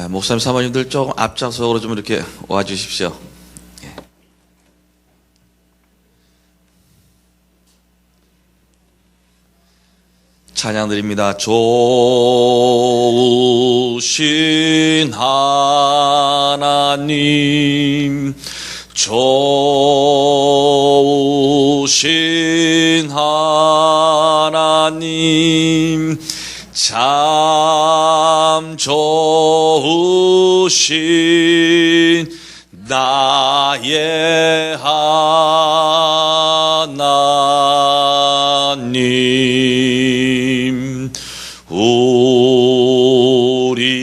목사님, 사모님들 조금 앞좌석으로 좀 이렇게 와 주십시오. 예. 찬양 드립니다. 좋으신 하나님, 좋으신 하나님, 참 좋으신 나의 하나님, 우리의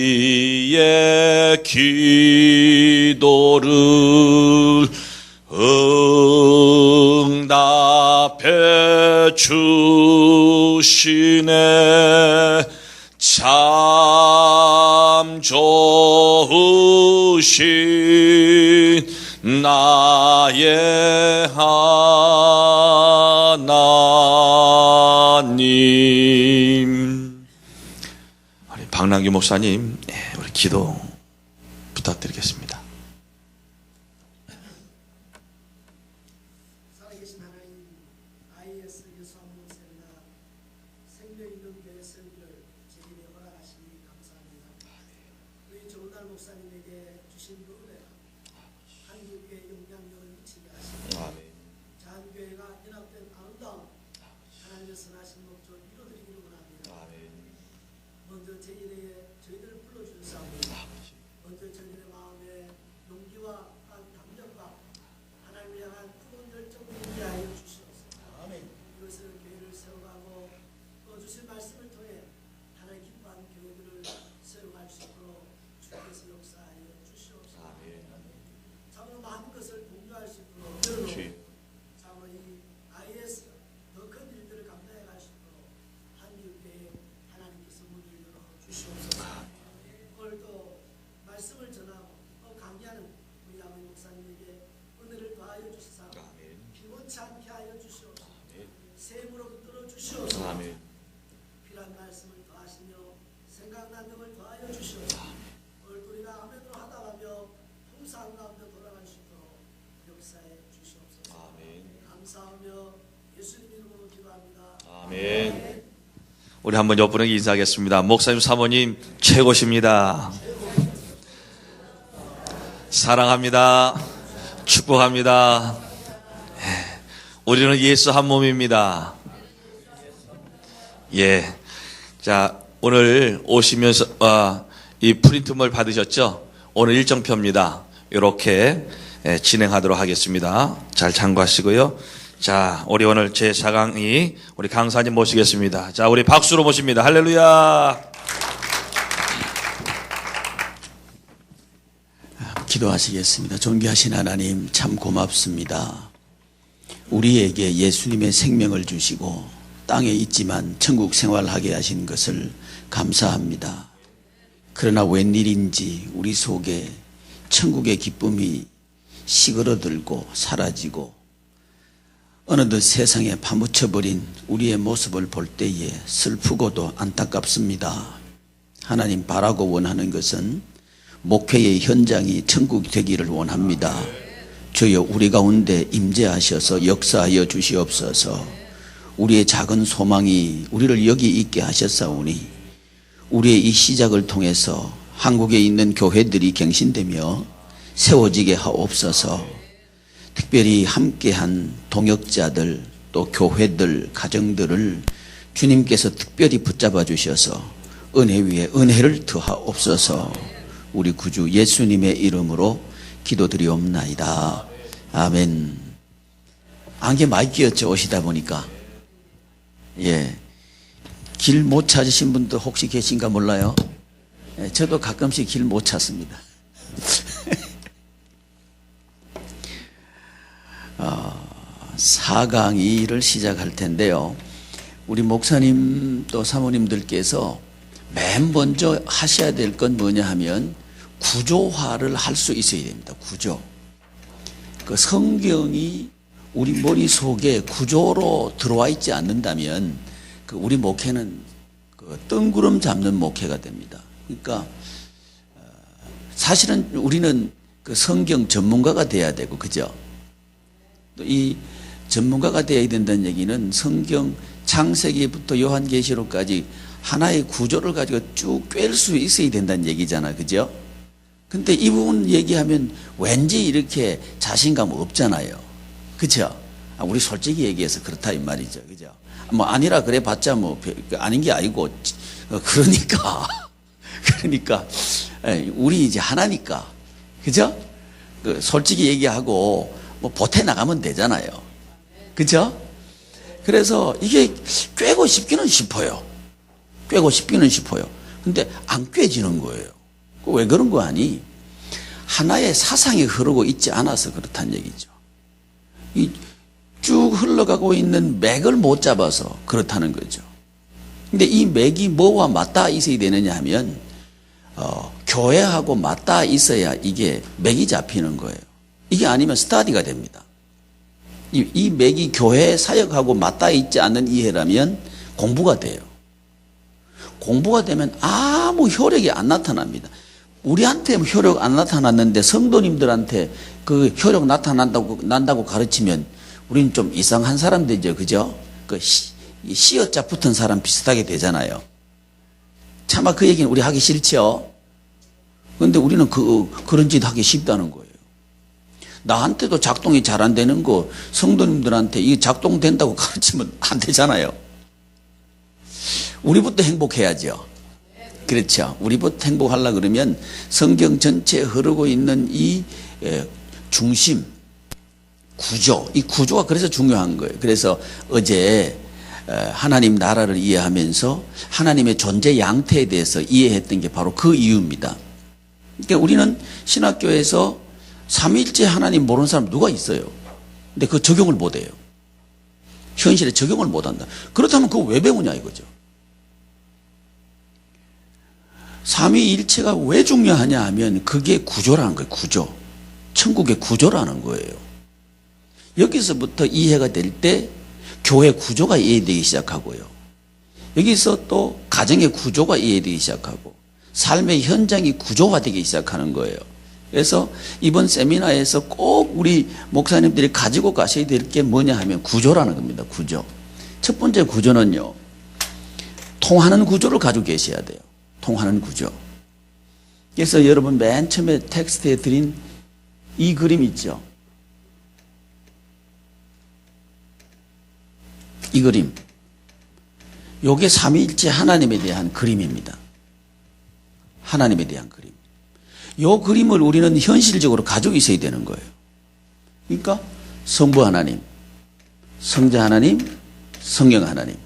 기도를 응답해 주시네. 참 좋으신 나의 하나님. 우리 박남기 목사님, 우리 기도 부탁드리겠습니다. 살아계신 하나님, IS 유수한목사님과 생명 있는 교회 설교를 제일에 허락하시니 감사합니다. 우리 조은달 목사님에게 주신 그 은혜가 한국교회에 영향력을 미치게 하시고 자한교회가 연합된 아름다운 하나님의 선하신 목적 이루어드리기를 원합니다. 먼저 제일에 저희들을 불러주셨사오니 먼저 저희들의 마음에 용기와 담력과 하나님을 향한 뜨거운 열정을 있게 하여 주시옵소서. 이것을 교회를 세워가고 또 주신 말씀을 통해 하나님 기뻐하는 교회들을 세워갈 수 있도록 주께서 역사하여 주시옵소서. 참으로 많은 것을 공유할 수 있도록 열어놓고 참으로 이 IS 더 큰 일들을 감당해 갈 수 있도록 한국교회에 하나님께서 문을 열어 주시옵소서. 오늘도 말씀을 전하고 또 강의하는 우리 아버지 목사님에게 은혜를 더하여 주시사 피곤치 않게 하여 주시옵소서. 세무로 붙들어 주시옵소서. 필요한 말씀을 더하시며 생각난 등을 더하여 주시옵소서. 오늘도 우리가 아멘으로 하다가며 풍성한 가운데 돌아갈 수 있도록 역사해 주시옵소서. 감사하며 예수님 이름으로 기도합니다. 아멘. 우리 한번 옆분에게 인사하겠습니다. 목사님, 사모님 최고십니다. 사랑합니다. 축복합니다. 우리는 예수 한 몸입니다. 예. 자, 오늘 오시면서 이 프린트물 받으셨죠? 오늘 일정표입니다. 이렇게 진행하도록 하겠습니다. 잘 참고하시고요. 자, 우리 오늘 제4강의 우리 강사님 모시겠습니다. 자, 우리 박수로 모십니다. 할렐루야. 기도하시겠습니다. 존귀하신 하나님, 참 고맙습니다. 우리에게 예수님의 생명을 주시고 땅에 있지만 천국 생활하게 하신 것을 감사합니다. 그러나 웬일인지 우리 속에 천국의 기쁨이 시그러들고 사라지고 어느덧 세상에 파묻혀버린 우리의 모습을 볼 때에 슬프고도 안타깝습니다. 하나님, 바라고 원하는 것은 목회의 현장이 천국이 되기를 원합니다. 주여, 우리 가운데 임재하셔서 역사하여 주시옵소서. 우리의 작은 소망이 우리를 여기 있게 하셨사오니 우리의 이 시작을 통해서 한국에 있는 교회들이 갱신되며 세워지게 하옵소서. 특별히 함께한 동역자들, 또 교회들, 가정들을 주님께서 특별히 붙잡아 주셔서 은혜 위에 은혜를 더하옵소서. 우리 구주 예수님의 이름으로 기도드리옵나이다. 아멘. 안개 많이 끼었죠, 오시다 보니까. 예. 길 못 찾으신 분도 혹시 계신가 몰라요. 예, 저도 가끔씩 길 못 찾습니다. 4강의를 시작할 텐데요. 우리 목사님 또 사모님들께서 맨 먼저 하셔야 될 건 뭐냐 하면 구조화를 할 수 있어야 됩니다. 구조. 그 성경이 우리 머릿속에 구조로 들어와 있지 않는다면 그 우리 목회는 그 뜬구름 잡는 목회가 됩니다. 그러니까 사실은 우리는 그 성경 전문가가 돼야 되고, 그죠? 또 이 전문가가 되어야 된다는 얘기는 성경 창세기부터 요한계시록까지 하나의 구조를 가지고 쭉 꿰일 수 있어야 된다는 얘기잖아, 그죠? 근데 이 부분 얘기하면 왠지 이렇게 자신감 없잖아요, 그죠? 우리 솔직히 얘기해서 그렇다 이 말이죠, 그죠? 뭐 아니라 그래 봤자 뭐 아닌 게 아니고, 그러니까 우리 이제 하나니까, 그죠? 그 솔직히 얘기하고 뭐 보태 나가면 되잖아요, 그죠? 그래서 이게 꿰고 싶기는 싶어요. 꿰고 싶기는 싶어요. 근데 안 꿰지는 거예요. 왜 그런 거 아니? 하나의 사상이 흐르고 있지 않아서 그렇다는 얘기죠. 이 쭉 흘러가고 있는 맥을 못 잡아서 그렇다는 거죠. 근데 이 맥이 뭐와 맞닿아 있어야 되느냐 하면 교회하고 맞닿아 있어야 이게 맥이 잡히는 거예요. 이게 아니면 스타디가 됩니다. 이 맥이 교회 사역하고 맞닿아 있지 않는 이해라면 공부가 돼요. 공부가 되면 아무 효력이 안 나타납니다. 우리한테 효력 안 나타났는데 성도님들한테 그 효력 난다고 가르치면 우리는 좀 이상한 사람 되죠, 그죠? 그 시어자 붙은 사람 비슷하게 되잖아요. 차마 그 얘기는 우리 하기 싫죠. 그런데 우리는 그런 짓 하기 쉽다는 거예요. 나한테도 작동이 잘 안 되는 거 성도님들한테 이 작동된다고 가르치면 안 되잖아요. 우리부터 행복해야죠. 그렇죠. 우리부터 행복하려고 그러면 성경 전체에 흐르고 있는 이 중심, 구조, 이 구조가 그래서 중요한 거예요. 그래서 어제 하나님 나라를 이해하면서 하나님의 존재 양태에 대해서 이해했던 게 바로 그 이유입니다. 그러니까 우리는 신학교에서 삼위일체 하나님 모르는 사람 누가 있어요? 근데 그 적용을 못 해요. 현실에 적용을 못 한다. 그렇다면 그거 왜 배우냐 이거죠. 삼위일체가 왜 중요하냐 하면 그게 구조라는 거예요. 구조. 천국의 구조라는 거예요. 여기서부터 이해가 될 때 교회 구조가 이해되기 시작하고요. 여기서 또 가정의 구조가 이해되기 시작하고 삶의 현장이 구조화되기 시작하는 거예요. 그래서 이번 세미나에서 꼭 우리 목사님들이 가지고 가셔야 될 게 뭐냐 하면 구조라는 겁니다. 구조. 첫 번째 구조는요, 통하는 구조를 가지고 계셔야 돼요. 통하는 구조. 그래서 여러분 맨 처음에 텍스트에 드린 이 그림 있죠. 이 그림. 요게 삼위일체 하나님에 대한 그림입니다. 하나님에 대한 그림. 요 그림을 우리는 현실적으로 가지고 있어야 되는 거예요. 그러니까 성부 하나님, 성자 하나님, 성령 하나님.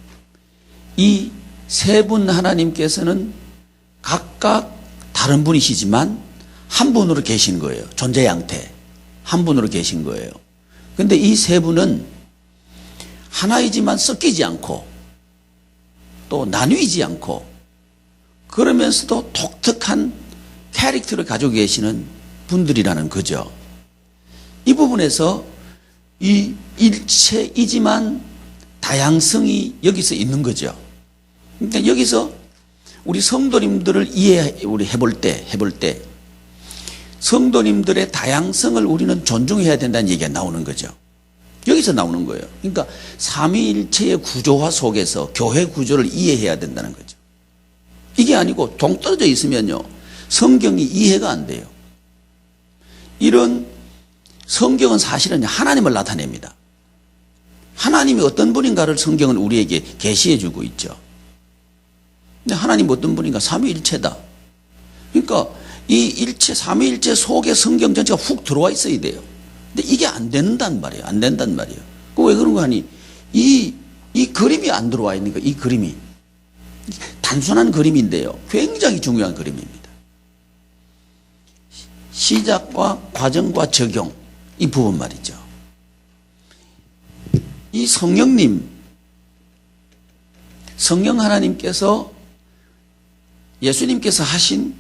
이 세 분 하나님께서는 각각 다른 분이시지만 한 분으로 계신 거예요. 존재 양태. 한 분으로 계신 거예요. 그런데 이 세 분은 하나이지만 섞이지 않고 또 나뉘지 않고 그러면서도 독특한 캐릭터를 가지고 계시는 분들이라는 거죠. 이 부분에서 이 일체이지만 다양성이 여기서 있는 거죠. 그러니까 여기서 우리 성도님들을 해볼 때 성도님들의 다양성을 우리는 존중해야 된다는 얘기가 나오는 거죠. 여기서 나오는 거예요. 그러니까 삼위일체의 구조화 속에서 교회 구조를 이해해야 된다는 거죠. 이게 아니고 동떨어져 있으면요, 성경이 이해가 안 돼요. 이런 성경은 사실은 하나님을 나타냅니다. 하나님이 어떤 분인가를 성경은 우리에게 계시해 주고 있죠. 근데 하나님 어떤 분인가? 삼위일체다. 그러니까 이 일체, 삼위일체 속에 성경 전체가 훅 들어와 있어야 돼요. 근데 이게 안 된단 말이에요. 안 된단 말이에요. 왜 그런 거 하니? 이 그림이 안 들어와 있는 거예요. 이 그림이. 단순한 그림인데요. 굉장히 중요한 그림입니다. 시작과 과정과 적용. 이 부분 말이죠. 이 성령님, 성령 하나님께서 예수님께서 하신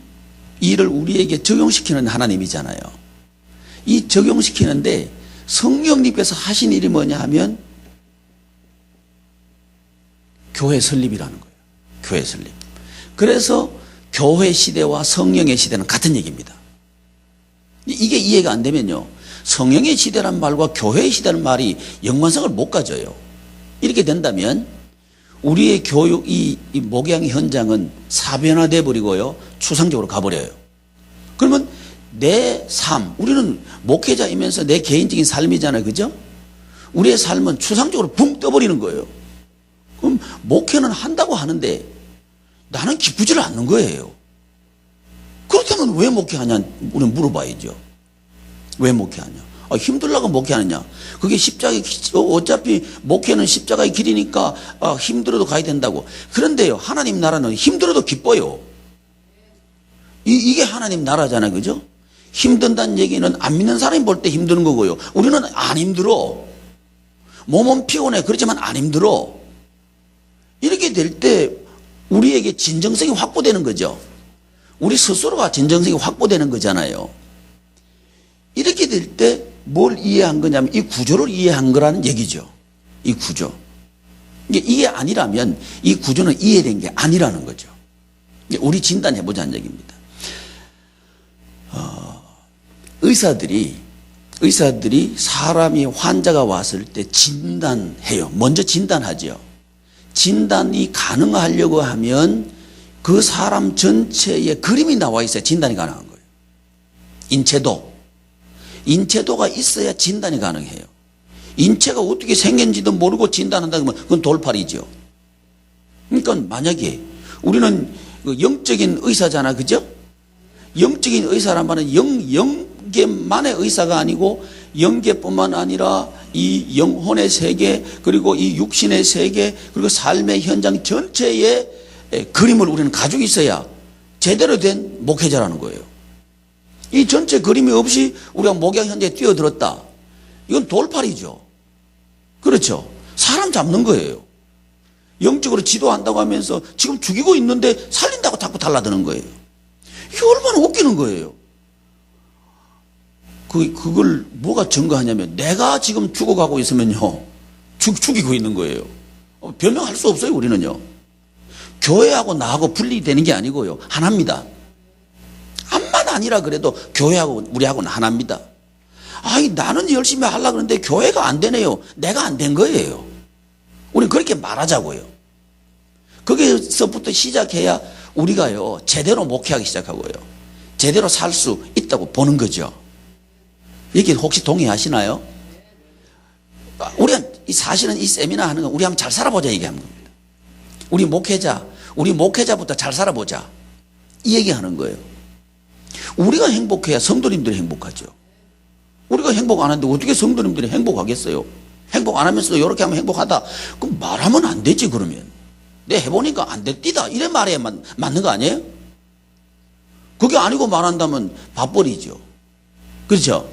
일을 우리에게 적용시키는 하나님이잖아요. 이 적용시키는데 성령님께서 하신 일이 뭐냐 하면 교회 설립이라는 거예요. 교회 설립. 그래서 교회 시대와 성령의 시대는 같은 얘기입니다. 이게 이해가 안 되면요, 성령의 시대란 말과 교회의 시대란 말이 연관성을 못 가져요. 이렇게 된다면 우리의 교육, 이 목양 현장은 사변화돼 버리고요, 추상적으로 가버려요. 그러면 내 삶, 우리는 목회자이면서 내 개인적인 삶이잖아요, 그죠? 우리의 삶은 추상적으로 붕 떠버리는 거예요. 그럼 목회는 한다고 하는데 나는 기쁘지를 않는 거예요. 그렇다면 왜 목회하냐 우리는 물어봐야죠. 왜 목회하냐? 힘들라고 목회하느냐? 그게 십자가의 어차피 목회는 십자가의 길이니까 힘들어도 가야 된다고. 그런데요, 하나님 나라는 힘들어도 기뻐요. 이게 하나님 나라잖아요, 그죠? 힘든다는 얘기는 안 믿는 사람이 볼 때 힘든 거고요, 우리는 안 힘들어. 몸은 피곤해. 그렇지만 안 힘들어. 이렇게 될 때 우리에게 진정성이 확보되는 거죠. 우리 스스로가 진정성이 확보되는 거잖아요. 이렇게 될 때 뭘 이해한 거냐면 이 구조를 이해한 거라는 얘기죠. 이 구조. 이게 이해 아니라면 이 구조는 이해된 게 아니라는 거죠. 우리 진단해보자는 얘기입니다. 의사들이 사람이 환자가 왔을 때 진단해요. 먼저 진단하죠. 진단이 가능하려고 하면 그 사람 전체의 그림이 나와 있어야 진단이 가능한 거예요. 인체도가 있어야 진단이 가능해요. 인체가 어떻게 생긴지도 모르고 진단한다 그러면 그건 돌팔이죠. 그러니까 만약에 우리는 영적인 의사잖아, 그죠? 영적인 의사란 말은 영계만의 의사가 아니고 영계뿐만 아니라 이 영혼의 세계, 그리고 이 육신의 세계, 그리고 삶의 현장 전체의 그림을 우리는 가지고 있어야 제대로 된 목회자라는 거예요. 이 전체 그림이 없이 우리가 목양 현장에 뛰어들었다, 이건 돌팔이죠. 그렇죠? 사람 잡는 거예요. 영적으로 지도한다고 하면서 지금 죽이고 있는데 살린다고 자꾸 달라드는 거예요. 이게 얼마나 웃기는 거예요. 그걸 뭐가 증거하냐면 내가 지금 죽어가고 있으면요, 죽이고 있는 거예요. 변명할 수 없어요. 우리는요, 교회하고 나하고 분리되는 게 아니고요, 하나입니다. 암만 아니라 그래도 교회하고 우리하고는 하나입니다. 나는 열심히 하려고 그러는데 교회가 안 되네요. 내가 안 된 거예요. 우리는 그렇게 말하자고요. 거기서부터 시작해야 우리가요 제대로 목회하기 시작하고요, 제대로 살 수 있다고 보는 거죠. 여기 혹시 동의하시나요? 우리가 사실은 이 세미나 하는 건 우리 한번 잘 살아보자 얘기하는 겁니다. 우리 목회자부터 잘 살아보자 이 얘기하는 거예요. 우리가 행복해야 성도님들이 행복하죠. 우리가 행복 안 하는데 어떻게 성도님들이 행복하겠어요? 행복 안 하면서도 이렇게 하면 행복하다, 그럼 말하면 안 되지. 그러면 내 해보니까 안 됐디다 이래 말해야 맞는 거 아니에요? 그게 아니고 말한다면 밥벌이죠. 그렇죠?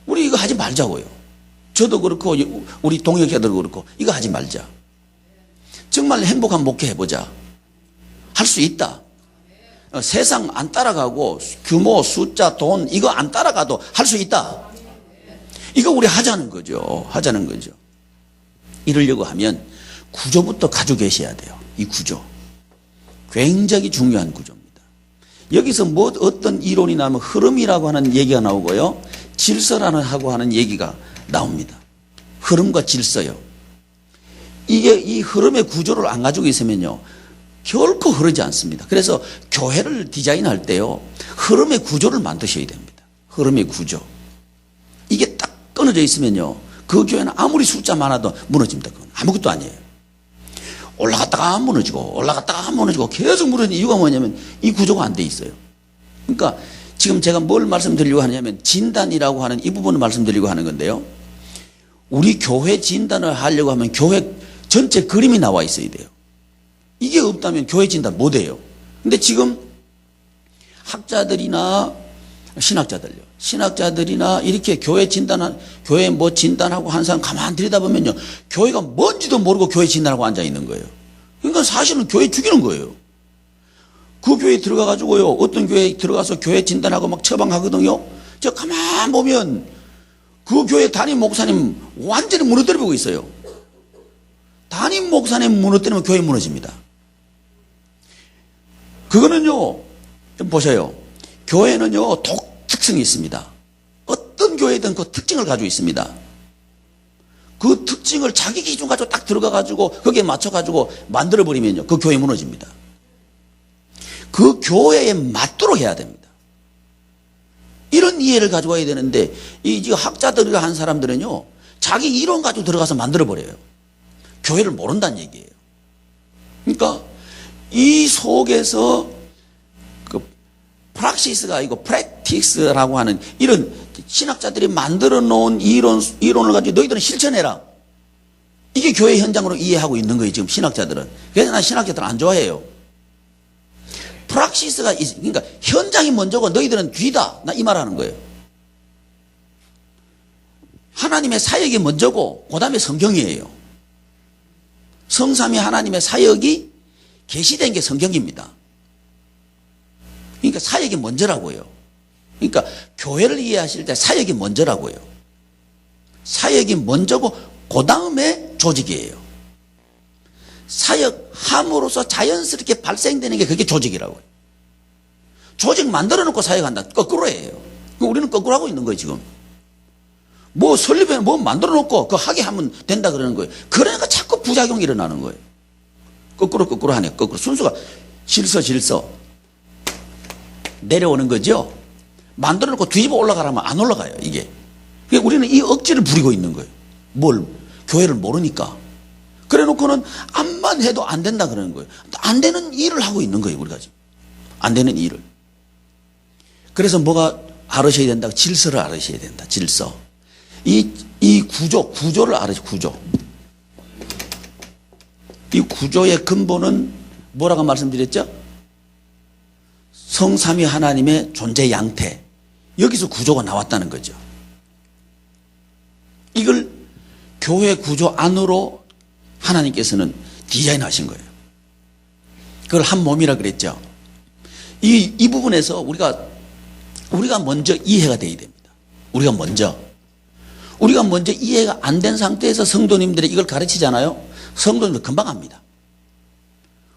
우리 이거 하지 말자고요. 저도 그렇고 우리 동역자들도 그렇고 이거 하지 말자. 정말 행복한 목회 해보자. 할 수 있다. 세상 안 따라가고 규모, 숫자, 돈 이거 안 따라가도 할 수 있다. 이거 우리 하자는 거죠. 이러려고 하면 구조부터 가지고 계셔야 돼요. 이 구조 굉장히 중요한 구조입니다. 여기서 어떤 이론이 나오면 흐름이라고 하는 얘기가 나오고요, 질서라는 하고 하는 얘기가 나옵니다. 흐름과 질서요. 이게 이 흐름의 구조를 안 가지고 있으면요 결코 흐르지 않습니다. 그래서 교회를 디자인할 때요 흐름의 구조를 만드셔야 됩니다. 흐름의 구조. 이게 딱 끊어져 있으면요 그 교회는 아무리 숫자 많아도 무너집니다. 그건 아무것도 아니에요. 올라갔다가 안 무너지고 계속 무너지는 이유가 뭐냐면 이 구조가 안 돼 있어요. 그러니까 지금 제가 뭘 말씀드리려고 하냐면 진단이라고 하는 이 부분을 말씀드리려고 하는 건데요, 우리 교회 진단을 하려고 하면 교회 전체 그림이 나와 있어야 돼요. 이게 없다면 교회 진단 못 해요. 근데 지금 학자들이나 신학자들이나 이렇게 교회 뭐 진단하고 하는 사람 가만히 들여다보면요 교회가 뭔지도 모르고 교회 진단하고 앉아 있는 거예요. 그러니까 사실은 교회 죽이는 거예요. 그 교회에 들어가가지고요, 어떤 교회에 들어가서 교회 진단하고 막 처방하거든요. 저 가만 보면 그 교회 담임 목사님 완전히 무너뜨리고 있어요. 담임 목사님 무너뜨리면 교회 무너집니다. 그거는요, 보세요. 교회는요, 독특성이 있습니다. 어떤 교회든 그 특징을 가지고 있습니다. 그 특징을 자기 기준 가지고 딱 들어가가지고 거기에 맞춰가지고 만들어버리면요, 그 교회 무너집니다. 그 교회에 맞도록 해야 됩니다. 이런 이해를 가지고 와야 되는데, 이 지금 학자들이 한 사람들은요, 자기 이론 가지고 들어가서 만들어버려요. 교회를 모른다는 얘기예요. 그러니까 이 속에서 그 프락시스가 아니고 프랙티스라고 하는 이런 신학자들이 만들어 놓은 이론을 가지고 너희들은 실천해라. 이게 교회 현장으로 이해하고 있는 거예요, 지금 신학자들은. 그래서 난 신학자들은 안 좋아해요. 프락시스가, 그러니까 현장이 먼저고 너희들은 뒤다. 나 이 말하는 거예요. 하나님의 사역이 먼저고, 그 다음에 성경이에요. 성삼위 하나님의 사역이 계시된 게 성경입니다. 그러니까 사역이 먼저라고요. 그러니까 교회를 이해하실 때 사역이 먼저라고요. 사역이 먼저고 그 다음에 조직이에요. 사역함으로써 자연스럽게 발생되는 게 그게 조직이라고요. 조직 만들어 놓고 사역한다. 거꾸로 해요. 우리는 거꾸로 하고 있는 거예요, 지금. 뭐 설립해 뭐 만들어 놓고 그 하게 하면 된다 그러는 거예요. 그러니까 자꾸 부작용이 일어나는 거예요. 거꾸로 하네. 거꾸로 순수가 질서 내려오는 거죠. 만들어 놓고 뒤집어 올라가라면 안 올라가요, 이게. 그러니까 우리는 이 억지를 부리고 있는 거예요. 뭘? 교회를 모르니까. 그래 놓고는 암만 해도 안 된다 그러는 거예요. 안 되는 일을 하고 있는 거예요, 우리가 지금. 안 되는 일을. 그래서 뭐가 알으셔야 된다? 질서를 알으셔야 된다. 질서. 이 구조를 알으세요, 구조. 이 구조의 근본은 뭐라고 말씀드렸죠? 성삼위 하나님의 존재 양태. 여기서 구조가 나왔다는 거죠. 이걸 교회 구조 안으로 하나님께서는 디자인하신 거예요. 그걸 한 몸이라 그랬죠. 이 부분에서 우리가 먼저 이해가 돼야 됩니다. 우리가 먼저 이해가 안 된 상태에서 성도님들이 이걸 가르치잖아요. 성도님들 금방 합니다.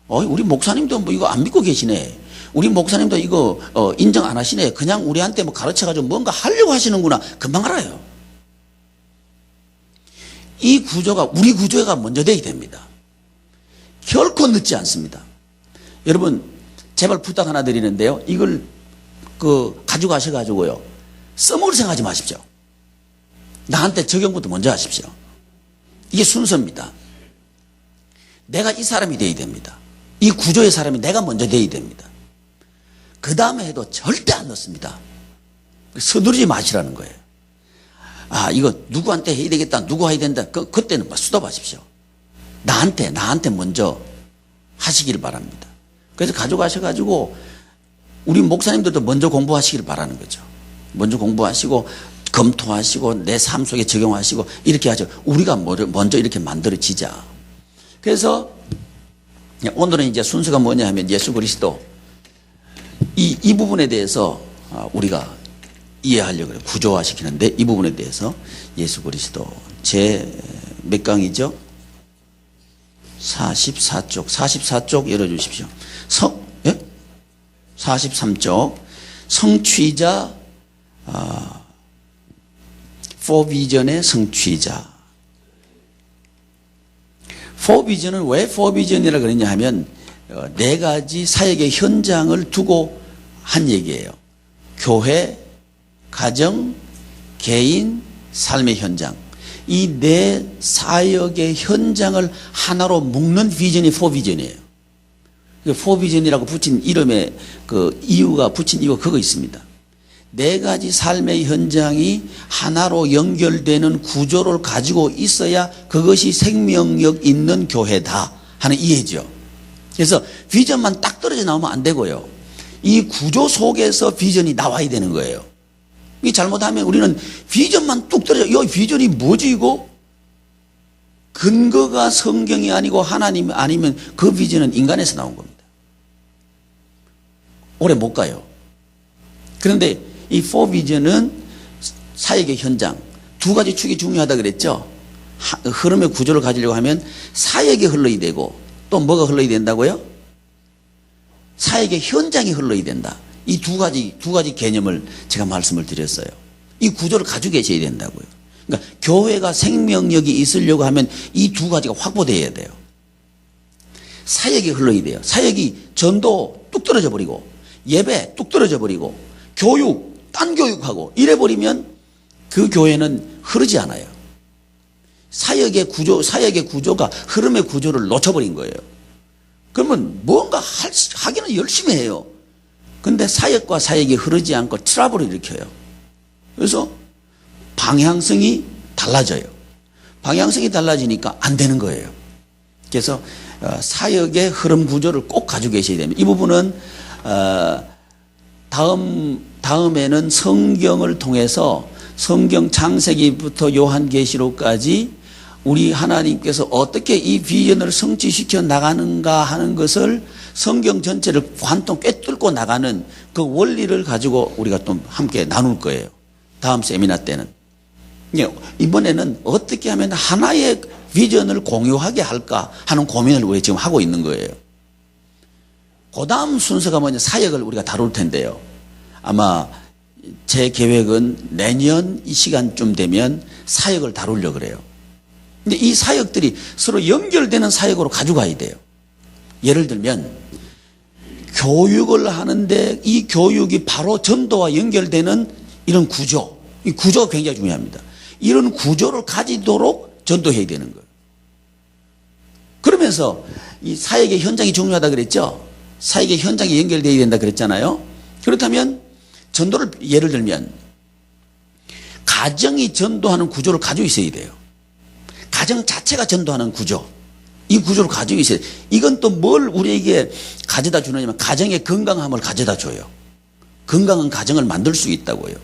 우리 목사님도 뭐 이거 안 믿고 계시네. 우리 목사님도 이거 인정 안 하시네. 그냥 우리한테 뭐 가르쳐가지고 뭔가 하려고 하시는구나. 금방 알아요. 이 구조가 우리 구조가 먼저 돼야 됩니다. 결코 늦지 않습니다. 여러분 제발 부탁 하나 드리는데요. 이걸 가지고 가셔가지고요. 써먹을 생각하지 마십시오. 나한테 적용부터 먼저 하십시오. 이게 순서입니다. 내가 이 사람이 돼야 됩니다. 이 구조의 사람이 내가 먼저 돼야 됩니다. 그 다음에 해도 절대 안 넣습니다. 서두르지 마시라는 거예요. 이거 누구한테 해야 되겠다, 누구 해야 된다. 그때는 수답하십시오. 나한테 먼저 하시길 바랍니다. 그래서 가져가셔가지고 우리 목사님들도 먼저 공부하시길 바라는 거죠. 먼저 공부하시고 검토하시고 내 삶 속에 적용하시고 이렇게 하죠. 우리가 먼저 이렇게 만들어지자. 그래서 오늘은 이제 순서가 뭐냐 하면 예수 그리스도 이 부분에 대해서 우리가 이해하려고 해요. 구조화시키는데 이 부분에 대해서 예수 그리스도 제 몇 강이죠? 44쪽 열어주십시오. 43쪽 성취자 포비전의 성취자. 포비전은 왜 포비전이라 그러냐 하면 네 가지 사역의 현장을 두고 한 얘기예요. 교회, 가정, 개인, 삶의 현장. 이 네 사역의 현장을 하나로 묶는 비전이 포비전이에요. 포비전이라고 붙인 이름에 붙인 이유가 그거 있습니다. 네 가지 삶의 현장이 하나로 연결되는 구조를 가지고 있어야 그것이 생명력 있는 교회다 하는 이해죠. 그래서 비전만 딱 떨어져 나오면 안 되고요. 이 구조 속에서 비전이 나와야 되는 거예요. 이 잘못하면 우리는 비전만 뚝 떨어져. 이 비전이 뭐지 이거? 근거가 성경이 아니고 하나님이 아니면 그 비전은 인간에서 나온 겁니다. 오래 못 가요. 그런데 이 포비전은 사역의 현장 두 가지 축이 중요하다 그랬죠. 흐름의 구조를 가지려고 하면 사역이 흘러야 되고 또 뭐가 흘러야 된다고요? 사역의 현장이 흘러야 된다. 이 두 가지 개념을 제가 말씀을 드렸어요. 이 구조를 가지고 계셔야 된다고요. 그러니까 교회가 생명력이 있으려고 하면 이 두 가지가 확보되어야 돼요. 사역이 흘러야 돼요. 사역이 전도 뚝 떨어져 버리고 예배 뚝 떨어져 버리고 교육 딴 교육하고 이래 버리면 그 교회는 흐르지 않아요. 사역의 구조가 흐름의 구조를 놓쳐버린 거예요. 그러면 뭔가 하기는 열심히 해요. 근데 사역과 사역이 흐르지 않고 트러블을 일으켜요. 그래서 방향성이 달라져요. 방향성이 달라지니까 안 되는 거예요. 그래서 사역의 흐름 구조를 꼭 가지고 계셔야 됩니다. 이 부분은 다음에는 성경을 통해서 성경 창세기부터 요한계시록까지 우리 하나님께서 어떻게 이 비전을 성취시켜 나가는가 하는 것을 성경 전체를 관통 꿰뚫고 나가는 그 원리를 가지고 우리가 또 함께 나눌 거예요. 다음 세미나 때는. 이번에는 어떻게 하면 하나의 비전을 공유하게 할까 하는 고민을 우리 지금 하고 있는 거예요. 그 다음 순서가 뭐냐, 사역을 우리가 다룰 텐데요. 아마 제 계획은 내년 이 시간쯤 되면 사역을 다루려고 그래요. 근데 이 사역들이 서로 연결되는 사역으로 가져가야 돼요. 예를 들면 교육을 하는데 이 교육이 바로 전도와 연결되는 이런 구조, 이 구조가 굉장히 중요합니다. 이런 구조를 가지도록 전도해야 되는 거예요. 그러면서 이 사역의 현장이 중요하다 그랬죠. 사역의 현장이 연결되어야 된다 그랬잖아요. 그렇다면 전도를 예를 들면 가정이 전도하는 구조를 가지고 있어야 돼요. 가정 자체가 전도하는 구조, 이 구조를 가지고 있어야 돼요. 이건 또 뭘 우리에게 가져다 주느냐면 가정의 건강함을 가져다 줘요. 건강한 가정을 만들 수 있다고요.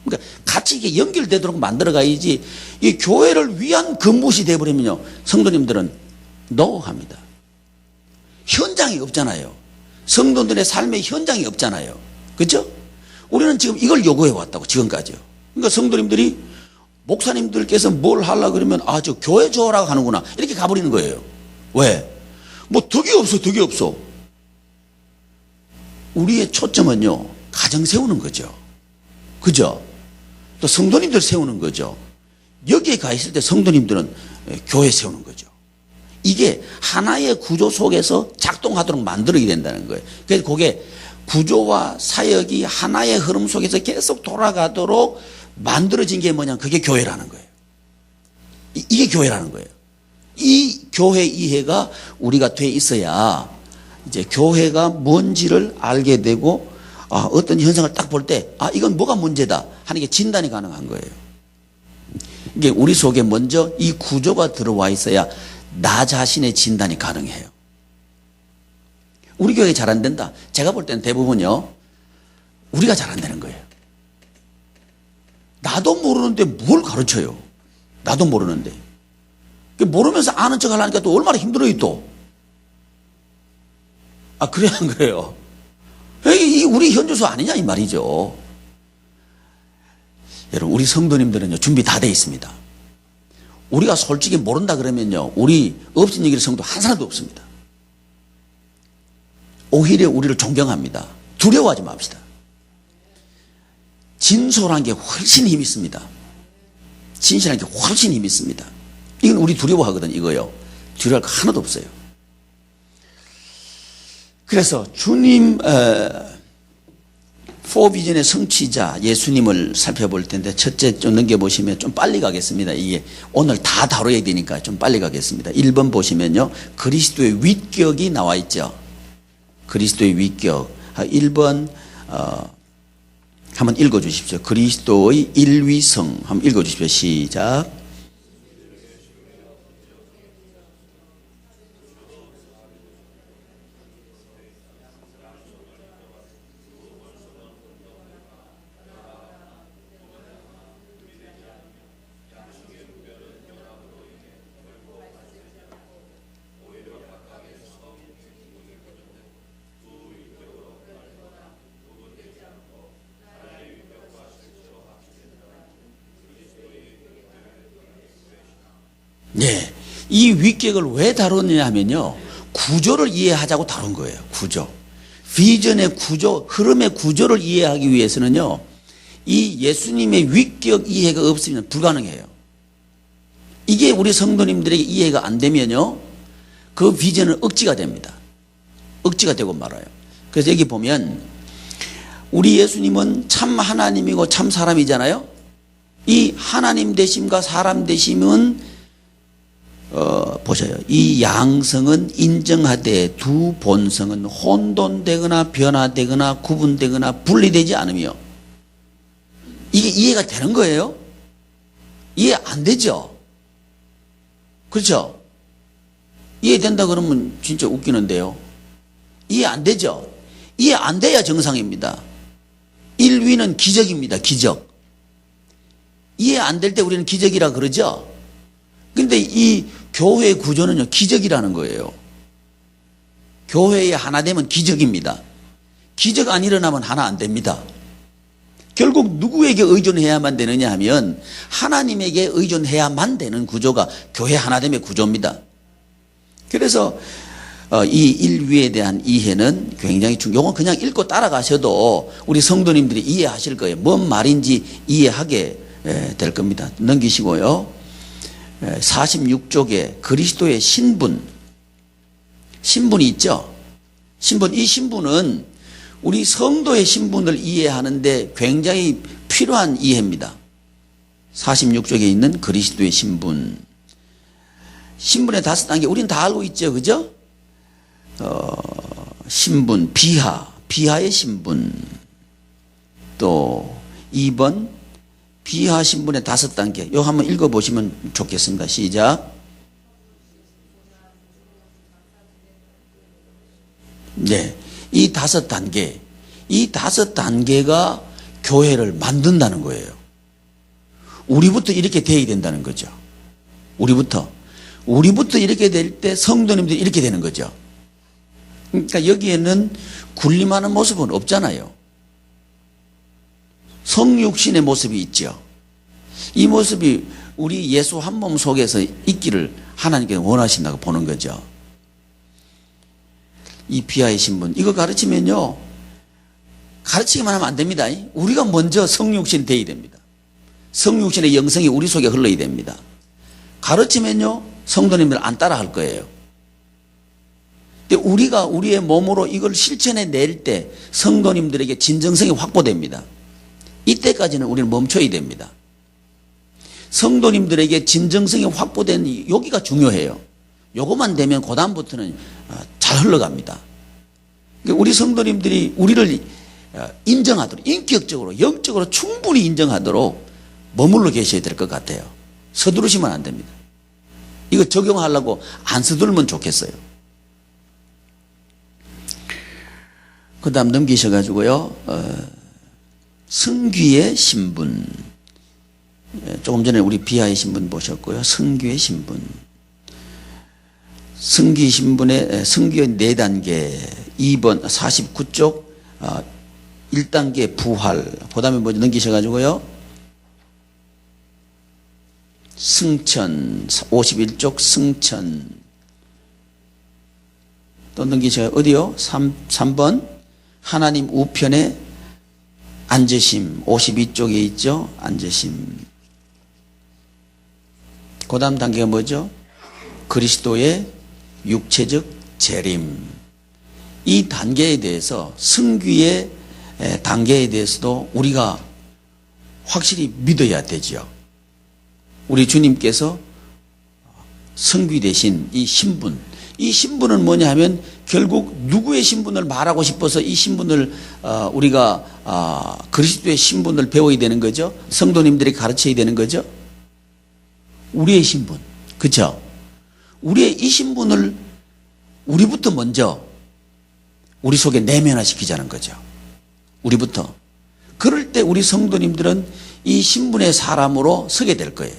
그러니까 같이 이게 연결되도록 만들어 가야지 이 교회를 위한 근무시 되어버리면요, 성도님들은 노합니다. 현장이 없잖아요. 성도들의 삶의 현장이 없잖아요. 그렇죠? 우리는 지금 이걸 요구해 왔다고, 지금까지요. 그러니까 성도님들이 목사님들께서 뭘 하려고 그러면 저 교회 줘라고 하는구나 이렇게 가버리는 거예요. 왜? 뭐 덕이 없어. 우리의 초점은요, 가정 세우는 거죠. 그죠? 또 성도님들 세우는 거죠. 여기에 가 있을 때 성도님들은 교회 세우는 거죠. 이게 하나의 구조 속에서 작동하도록 만들어야 된다는 거예요. 그래서 그게 구조와 사역이 하나의 흐름 속에서 계속 돌아가도록 만들어진 게 뭐냐, 그게 교회라는 거예요. 이게 교회라는 거예요. 이 교회 이해가 우리가 돼 있어야 이제 교회가 뭔지를 알게 되고 어떤 현상을 딱 볼 때 이건 뭐가 문제다 하는 게 진단이 가능한 거예요. 이게 우리 속에 먼저 이 구조가 들어와 있어야 나 자신의 진단이 가능해요. 우리 교회 잘 안 된다. 제가 볼 때는 대부분요, 우리가 잘 안 되는 거예요. 나도 모르는데 뭘 가르쳐요. 나도 모르는데. 모르면서 아는 척 하려니까 또 얼마나 힘들어요, 또. 그래, 안 그래요? 이게 우리 현주소 아니냐, 이 말이죠. 여러분, 우리 성도님들은요, 준비 다 돼 있습니다. 우리가 솔직히 모른다 그러면요, 우리 없인 얘기를 성도 한 사람도 없습니다. 오히려 우리를 존경합니다. 두려워하지 맙시다. 진솔한 게 훨씬 힘이 있습니다. 진실한 게 훨씬 힘이 있습니다. 이건 우리 두려워하거든, 이거요. 두려워할 거 하나도 없어요. 그래서 주님, 포비전의 성취자 예수님을 살펴볼 텐데, 첫째 좀 넘겨보시면 좀 빨리 가겠습니다. 이게 오늘 다 다뤄야 되니까 좀 빨리 가겠습니다. 1번 보시면요, 그리스도의 위격이 나와 있죠. 그리스도의 위격. 1번 한번 읽어주십시오. 그리스도의 일위성 한번 읽어주십시오. 시작. 네, 이 위격을 왜 다루느냐 하면요, 구조를 이해하자고 다룬 거예요. 구조. 비전의 구조, 흐름의 구조를 이해하기 위해서는요, 이 예수님의 위격 이해가 없으면 불가능해요. 이게 우리 성도님들에게 이해가 안 되면요, 그 비전은 억지가 됩니다. 억지가 되고 말아요. 그래서 여기 보면 우리 예수님은 참 하나님이고 참 사람이잖아요. 이 하나님 되심과 사람 되심은 보셔요. 이 양성은 인정하되 두 본성은 혼돈되거나 변화되거나 구분되거나 분리되지 않으며, 이게 이해가 되는 거예요? 이해 안 되죠? 그렇죠? 이해된다 그러면 진짜 웃기는데요. 이해 안 되죠? 이해 안 돼야 정상입니다. 인위는 기적입니다. 기적. 이해 안 될 때 우리는 기적이라 그러죠? 근데 이 교회의 구조는요, 기적이라는 거예요. 교회에 하나 되면 기적입니다. 기적 안 일어나면 하나 안 됩니다. 결국 누구에게 의존해야만 되느냐 하면 하나님에게 의존해야만 되는 구조가 교회 하나됨의 구조입니다. 그래서 이 일위에 대한 이해는 굉장히 이건 그냥 읽고 따라가셔도 우리 성도님들이 이해하실 거예요. 뭔 말인지 이해하게 될 겁니다. 넘기시고요. 46쪽에 그리스도의 신분이 있죠. 이 신분은 우리 성도의 신분을 이해하는데 굉장히 필요한 이해입니다. 46쪽에 있는 그리스도의 신분의 5단계 우리는 다 알고 있죠. 그죠? 신분, 비하의 신분. 또 2번 비하 신분의 5단계. 이거 한번 읽어보시면 좋겠습니다. 시작. 네. 이 5단계. 이 5단계가 교회를 만든다는 거예요. 우리부터 이렇게 돼야 된다는 거죠. 우리부터 이렇게 될 때 성도님들이 이렇게 되는 거죠. 그러니까 여기에는 군림하는 모습은 없잖아요. 성육신의 모습이 있죠. 이 모습이 우리 예수 한 몸 속에서 있기를 하나님께서 원하신다고 보는 거죠. 이 비하의 신분, 이거 가르치면요, 가르치기만 하면 안 됩니다. 우리가 먼저 성육신이 되어야 됩니다. 성육신의 영성이 우리 속에 흘러야 됩니다. 가르치면요, 성도님들 안 따라 할 거예요. 근데 우리가 우리의 몸으로 이걸 실천해 낼 때 성도님들에게 진정성이 확보됩니다. 이때까지는 우리는 멈춰야 됩니다. 성도님들에게 진정성이 확보된 여기가 중요해요. 요것만 되면 그 다음부터는 잘 흘러갑니다. 우리 성도님들이 우리를 인정하도록, 인격적으로, 영적으로 충분히 인정하도록 머물러 계셔야 될 것 같아요. 서두르시면 안 됩니다. 이거 적용하려고 안 서두르면 좋겠어요. 그 다음 넘기셔가지고요, 승귀의 신분. 조금 전에 우리 비하의 신분 보셨고요. 승귀의 신분. 승귀 신분의 승귀의 4단계. 2번 49쪽 1단계 부활. 그 다음에 먼저 넘기셔가지고요. 승천 51쪽 승천. 또 넘기셔 어디요? 3번 하나님 우편에 앉으심. 52쪽에 있죠. 앉으심. 그 다음 단계가 뭐죠? 그리스도의 육체적 재림. 이 단계에 대해서, 승귀의 단계에 대해서도 우리가 확실히 믿어야 되죠. 우리 주님께서 승귀 대신 이 신분은 뭐냐 하면 결국 누구의 신분을 말하고 싶어서 이 신분을 우리가 그리스도의 신분을 배워야 되는 거죠. 성도님들이 가르쳐야 되는 거죠. 우리의 신분, 그렇죠? 우리의 이 신분을 우리부터 먼저 우리 속에 내면화시키자는 거죠. 우리부터. 그럴 때 우리 성도님들은 이 신분의 사람으로 서게 될 거예요.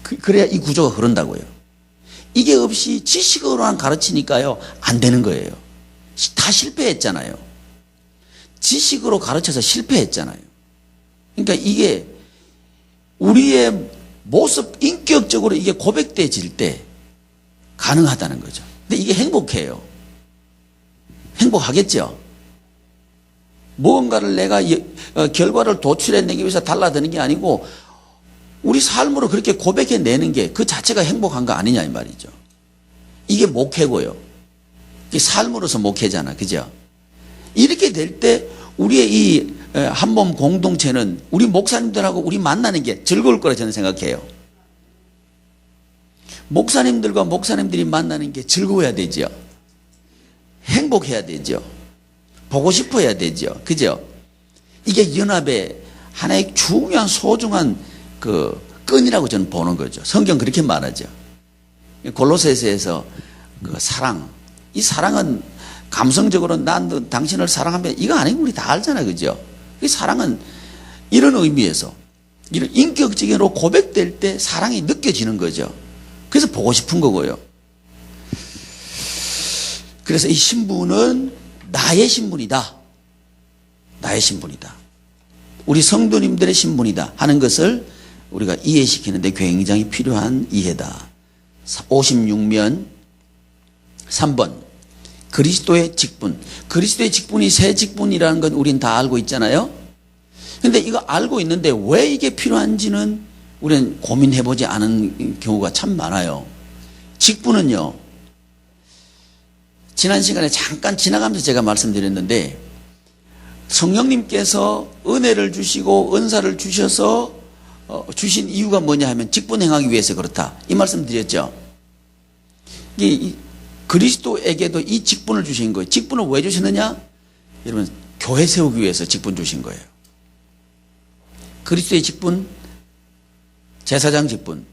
그래야 이 구조가 흐른다고요. 이게 없이 지식으로만 가르치니까요, 안 되는 거예요. 다 실패했잖아요. 지식으로 가르쳐서 실패했잖아요. 그러니까 이게 우리의 모습, 인격적으로 이게 고백돼질 때 가능하다는 거죠. 근데 이게 행복해요. 행복하겠죠. 무언가를 내가 결과를 도출해내기 위해서 달라드는 게 아니고 우리 삶으로 그렇게 고백해내는 게 그 자체가 행복한 거 아니냐 이 말이죠. 이게 목회고요. 이게 삶으로서 목회잖아. 그죠? 이렇게 될 때 우리의 이 한몸 공동체는 우리 목사님들하고 우리 만나는 게 즐거울 거라 저는 생각해요. 목사님들과 목사님들이 만나는 게 즐거워야 되죠. 행복해야 되죠. 보고 싶어야 되죠. 그죠? 이게 연합의 하나의 중요한 소중한 그 끈이라고 저는 보는 거죠. 성경 그렇게 말하죠. 골로새서에서 그 사랑, 이 사랑은 감성적으로 난 당신을 사랑하면 이거 아니고 우리 다 알잖아요. 그죠? 이 사랑은 이런 의미에서 이런 인격적으로 고백될 때 사랑이 느껴지는 거죠. 그래서 보고 싶은 거고요. 그래서 이 신분은 나의 신분이다. 나의 신분이다. 우리 성도님들의 신분이다 하는 것을 우리가 이해시키는데 굉장히 필요한 이해다. 56면 3번 그리스도의 직분. 그리스도의 직분이 새 직분이라는 건 우린 다 알고 있잖아요. 그런데 이거 알고 있는데 왜 이게 필요한지는 우리는 고민해보지 않은 경우가 참 많아요. 직분은요, 지난 시간에 잠깐 지나가면서 제가 말씀드렸는데 성령님께서 은혜를 주시고 은사를 주셔서 주신 이유가 뭐냐 하면 직분 행하기 위해서 그렇다. 이 말씀 드렸죠. 그리스도에게도 이 직분을 주신 거예요. 직분을 왜 주시느냐? 여러분, 교회 세우기 위해서 직분 주신 거예요. 그리스도의 직분, 제사장 직분,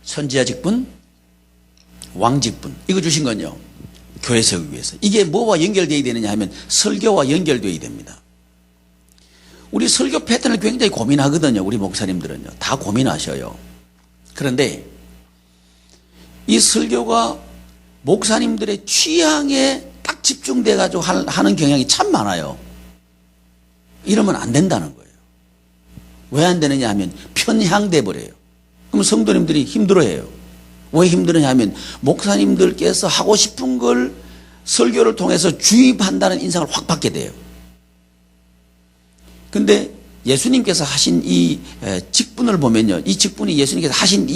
선지자 직분, 왕 직분, 이거 주신 건요, 교회 세우기 위해서. 이게 뭐와 연결되어야 되느냐 하면 설교와 연결되어야 됩니다. 우리 설교 패턴을 굉장히 고민하거든요. 우리 목사님들은요. 다 고민하셔요. 그런데 이 설교가 목사님들의 취향에 딱 집중돼 가지고 하는 경향이 참 많아요. 이러면 안 된다는 거예요. 왜 안 되느냐 하면 편향돼 버려요. 그럼 성도님들이 힘들어해요. 왜 힘들어냐 하면 목사님들께서 하고 싶은 걸 설교를 통해서 주입한다는 인상을 확 받게 돼요. 근데 예수님께서 하신 이 직분을 보면요, 이 직분이 예수님께서 하신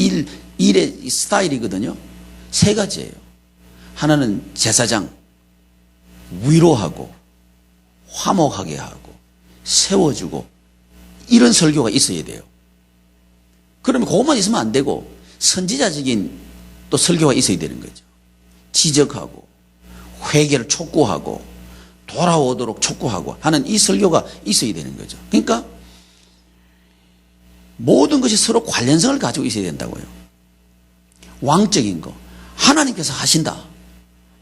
일의 스타일이거든요. 세 가지예요. 하나는 제사장, 위로하고 화목하게 하고 세워주고, 이런 설교가 있어야 돼요. 그러면 그것만 있으면 안 되고 선지자적인 또 설교가 있어야 되는 거죠. 지적하고 회개를 촉구하고 돌아오도록 촉구하고 하는 이 설교가 있어야 되는 거죠. 그러니까 모든 것이 서로 관련성을 가지고 있어야 된다고요. 왕적인 거, 하나님께서 하신다,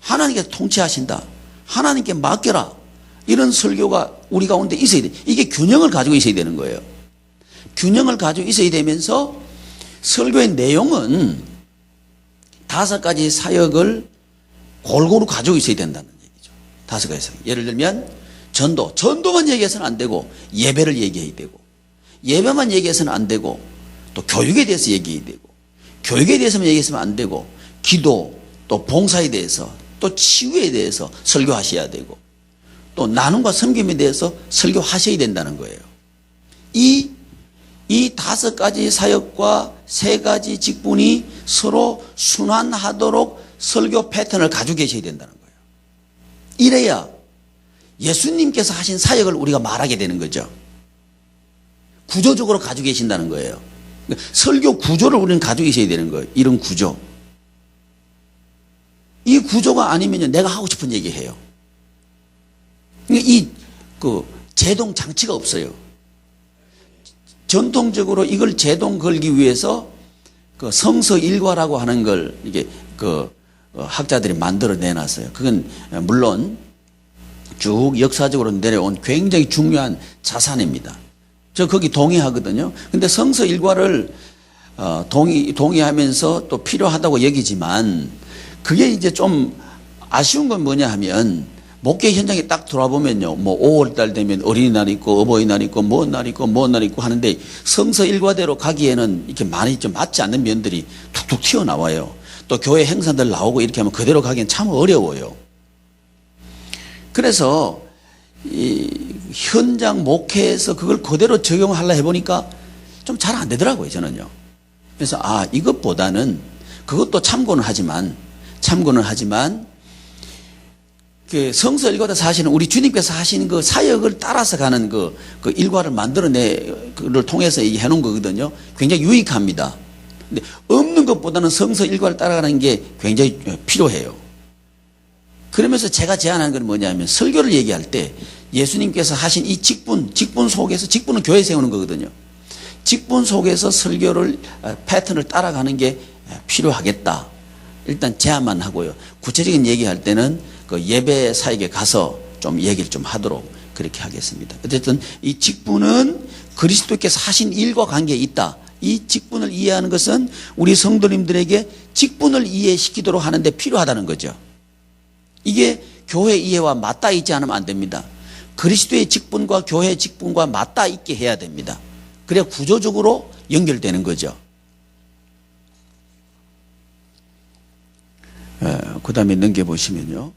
하나님께서 통치하신다, 하나님께 맡겨라, 이런 설교가 우리 가운데 있어야 돼. 이게 균형을 가지고 있어야 되는 거예요. 균형을 가지고 있어야 되면서 설교의 내용은 5가지 사역을 골고루 가지고 있어야 된다는 얘기죠. 5가지 사역. 예를 들면 전도만 얘기해서는 안 되고 예배를 얘기해야 되고, 예배만 얘기해서는 안 되고 또 교육에 대해서 얘기해야 되고, 교육에 대해서만 얘기했으면 안 되고 기도, 또 봉사에 대해서, 또 치유에 대해서 설교하셔야 되고, 또 나눔과 섬김에 대해서 설교하셔야 된다는 거예요. 이 5가지 사역과 3가지 직분이 서로 순환하도록 설교 패턴을 가지고 계셔야 된다는 거예요. 이래야 예수님께서 하신 사역을 우리가 말하게 되는 거죠. 구조적으로 가지고 계신다는 거예요. 설교 구조를 우리는 가지고 있어야 되는 거예요. 이런 구조. 이 구조가 아니면 내가 하고 싶은 얘기 해요. 제동 장치가 없어요. 전통적으로 이걸 제동 걸기 위해서 성서 일과라고 하는 걸 이게 학자들이 만들어 내놨어요. 그건 물론 쭉 역사적으로 내려온 굉장히 중요한 자산입니다. 저 거기 동의하거든요. 근데 성서 일과를 동의하면서 또 필요하다고 여기지만, 그게 이제 좀 아쉬운 건 뭐냐 하면, 목회 현장에 딱 돌아보면요, 뭐 5월달 되면 어린이날 있고 어버이날 있고 뭔 날 있고 뭔 날 있고 하는데 성서 일과대로 가기에는 이렇게 많이 좀 맞지 않는 면들이 툭툭 튀어나와요. 또 교회 행사들 나오고 이렇게 하면 그대로 가기엔 참 어려워요. 그래서 이 현장 목회에서 그걸 그대로 적용하려 해보니까 좀 잘 안 되더라고요, 저는요. 그래서 이것보다는 그것도 참고는 하지만 그 성서 일과다 사실은 우리 주님께서 하신 그 사역을 따라서 가는 그 일과를 만들어내를 통해서 해놓은 거거든요. 굉장히 유익합니다. 근데 없는 것보다는 성서 일과를 따라가는 게 굉장히 필요해요. 그러면서 제가 제안하는 건 뭐냐면 설교를 얘기할 때 예수님께서 하신 이 직분 속에서, 직분은 교회 세우는 거거든요. 직분 속에서 설교를 패턴을 따라가는 게 필요하겠다. 일단 제안만 하고요. 구체적인 얘기할 때는 그 예배 사역에 가서 좀 얘기를 좀 하도록 그렇게 하겠습니다. 어쨌든 이 직분은 그리스도께서 하신 일과 관계에 있다. 이 직분을 이해하는 것은 우리 성도님들에게 직분을 이해시키도록 하는데 필요하다는 거죠. 이게 교회 이해와 맞닿아 있지 않으면 안 됩니다. 그리스도의 직분과 교회의 직분과 맞닿아 있게 해야 됩니다. 그래야 구조적으로 연결되는 거죠. 그 다음에 넘겨보시면요.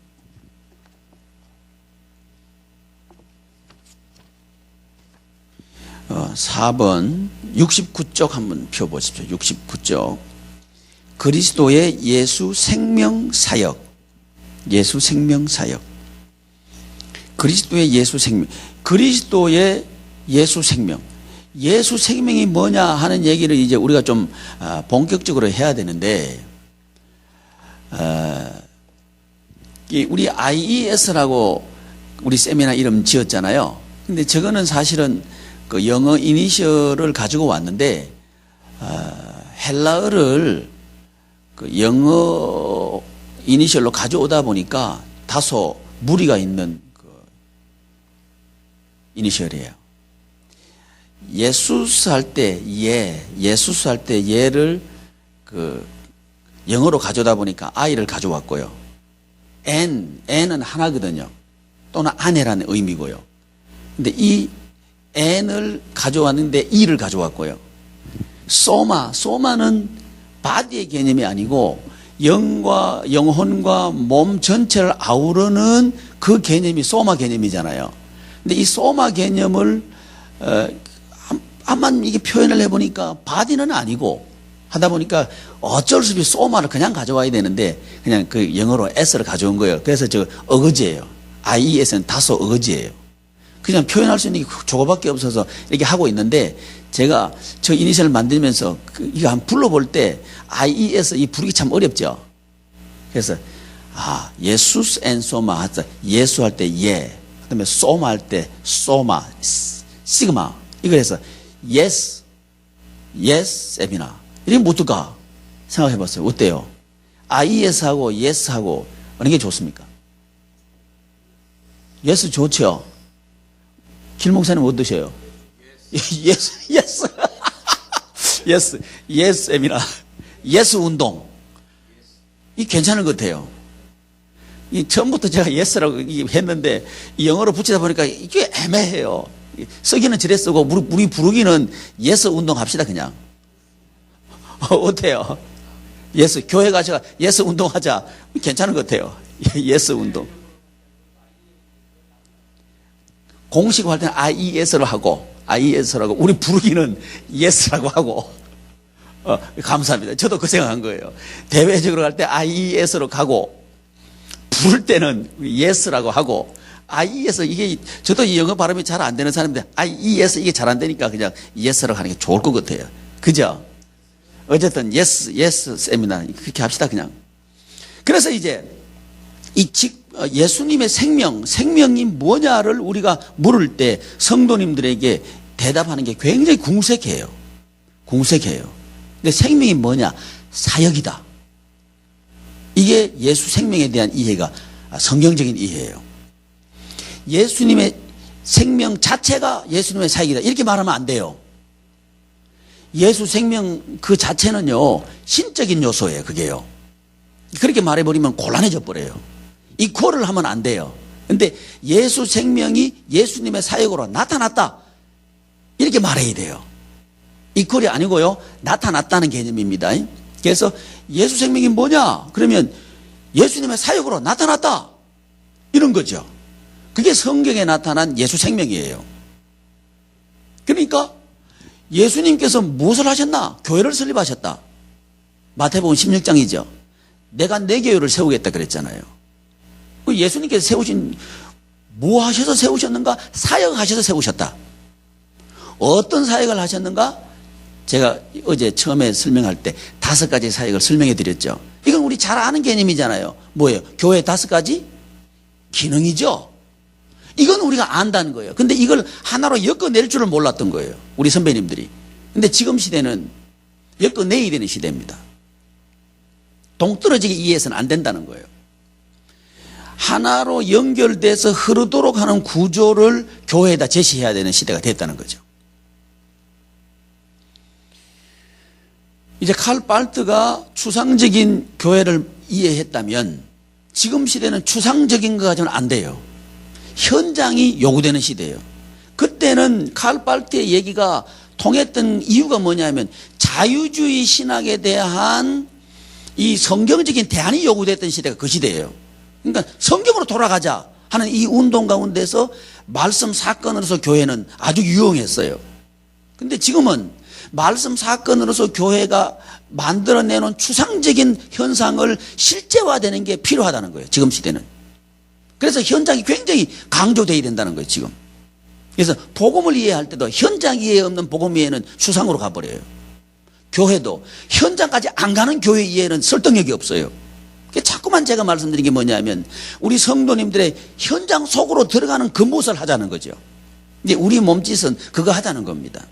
어, 4번 69쪽 한번 펴보십시오. 69쪽. 그리스도의 예수 생명 사역. 예수 생명 사역. 그리스도의 예수 생명. 그리스도의 예수 생명. 예수 생명이 뭐냐 하는 얘기를 이제 우리가 좀 본격적으로 해야 되는데, 우리 IES라고 우리 세미나 이름 지었잖아요. 근데 저거는 사실은 그 영어 이니셜을 가지고 왔는데, 헬라어를 그 영어 이니셜로 가져오다 보니까 다소 무리가 있는 그 이니셜이에요. 예수스 할 때 예수스 할 때 예를 그 영어로 가져오다 보니까 I를 가져왔고요. N은 하나거든요. 또는 아내라는 의미고요. 근데 이 N을 가져왔는데 E를 가져왔고요. 소마는 바디의 개념이 아니고 영과 영혼과 몸 전체를 아우르는 그 개념이 소마 개념이잖아요. 근데 이 소마 개념을 한번 이게 표현을 해보니까 바디는 아니고 하다 보니까 어쩔 수 없이 소마를 그냥 가져와야 되는데 그냥 그 영어로 S를 가져온 거예요. 그래서 저 어거지예요. IES는 다소 어거지예요. 그냥 표현할 수 있는 게 저거밖에 없어서 이렇게 하고 있는데, 제가 저 이니셜을 만들면서 이거 한번 불러볼 때 IES 이 부르기 참 어렵죠. 그래서 예수스 앤 소마 하자. 예수 할 때 예, 그다음에 소마 할 때 소마, 시그마. 이거 해서 yes 세미나. 이게 뭐 어떨까 생각해봤어요. 어때요? IES하고 yes하고 어느 게 좋습니까? yes 좋죠. 길 목사님 어떠셔요? yes 세미나, yes 운동. 이 괜찮은 것 같아요. 이 처음부터 제가 yes라고 했는데 이 영어로 붙이다 보니까 이게 애매해요. 쓰기는 저래 쓰고 우리 부르기는 yes 운동 합시다 그냥. 어때요? yes 교회 가서 yes 운동하자. 괜찮은 것 같아요. yes 운동. 공식 할 때는 IES로 하고 우리 부르기는 yes라고 하고. 감사합니다. 저도 그 생각한 거예요. 대외적으로 갈 때 IES로 가고 부를 때는 yes라고 하고. IES 이게 저도 이 영어 발음이 잘 안 되는 사람인데 IES 이게 잘 안 되니까 그냥 yes라고 하는 게 좋을 것 같아요. 그죠? 어쨌든 yes 세미나 그렇게 합시다 그냥. 그래서 이제 예수님의 생명이 뭐냐를 우리가 물을 때 성도님들에게 대답하는 게 굉장히 궁색해요. 근데 생명이 뭐냐? 사역이다. 이게 예수 생명에 대한 이해가 성경적인 이해예요. 예수님의 생명 자체가 예수님의 사역이다. 이렇게 말하면 안 돼요. 예수 생명 그 자체는요, 신적인 요소예요, 그게요. 그렇게 말해버리면 곤란해져 버려요. 이퀄을 하면 안 돼요. 근데 예수 생명이 예수님의 사역으로 나타났다. 이렇게 말해야 돼요. 이퀄이 아니고요, 나타났다는 개념입니다. 그래서 예수 생명이 뭐냐? 그러면 예수님의 사역으로 나타났다. 이런 거죠. 그게 성경에 나타난 예수 생명이에요. 그러니까 예수님께서 무엇을 하셨나? 교회를 설립하셨다. 마태복음 16장이죠. 내가 내 교회를 세우겠다 그랬잖아요. 그 예수님께서 세우신, 뭐 하셔서 세우셨는가? 사역하셔서 세우셨다. 어떤 사역을 하셨는가? 제가 어제 처음에 설명할 때 5가지 사역을 설명해 드렸죠. 이건 우리 잘 아는 개념이잖아요. 뭐예요? 교회 5가지 기능이죠. 이건 우리가 안다는 거예요. 근데 이걸 하나로 엮어낼 줄을 몰랐던 거예요. 우리 선배님들이. 근데 지금 시대는 엮어내야 되는 시대입니다. 동떨어지게 이해해서는 안 된다는 거예요. 하나로 연결돼서 흐르도록 하는 구조를 교회에다 제시해야 되는 시대가 됐다는 거죠. 이제 칼 발트가 추상적인 교회를 이해했다면 지금 시대는 추상적인 거 가지고는 안 돼요. 현장이 요구되는 시대예요. 그때는 칼 발트의 얘기가 통했던 이유가 뭐냐면 자유주의 신학에 대한 이 성경적인 대안이 요구됐던 시대가 그 시대예요. 그러니까 성경으로 돌아가자 하는 이 운동 가운데서 말씀 사건으로서 교회는 아주 유용했어요. 근데 지금은 말씀 사건으로서 교회가 만들어내놓은 추상적인 현상을 실제화되는 게 필요하다는 거예요. 지금 시대는. 그래서 현장이 굉장히 강조되어야 된다는 거예요. 지금. 그래서 복음을 이해할 때도 현장 이해 없는 복음 이해는 추상으로 가버려요. 교회도 현장까지 안 가는 교회 이해는 설득력이 없어요. 자꾸만 제가 말씀드린 게 뭐냐면 우리 성도님들의 현장 속으로 들어가는 그 무엇을 하자는 거죠. 이제 우리 몸짓은 그거 하자는 겁니다.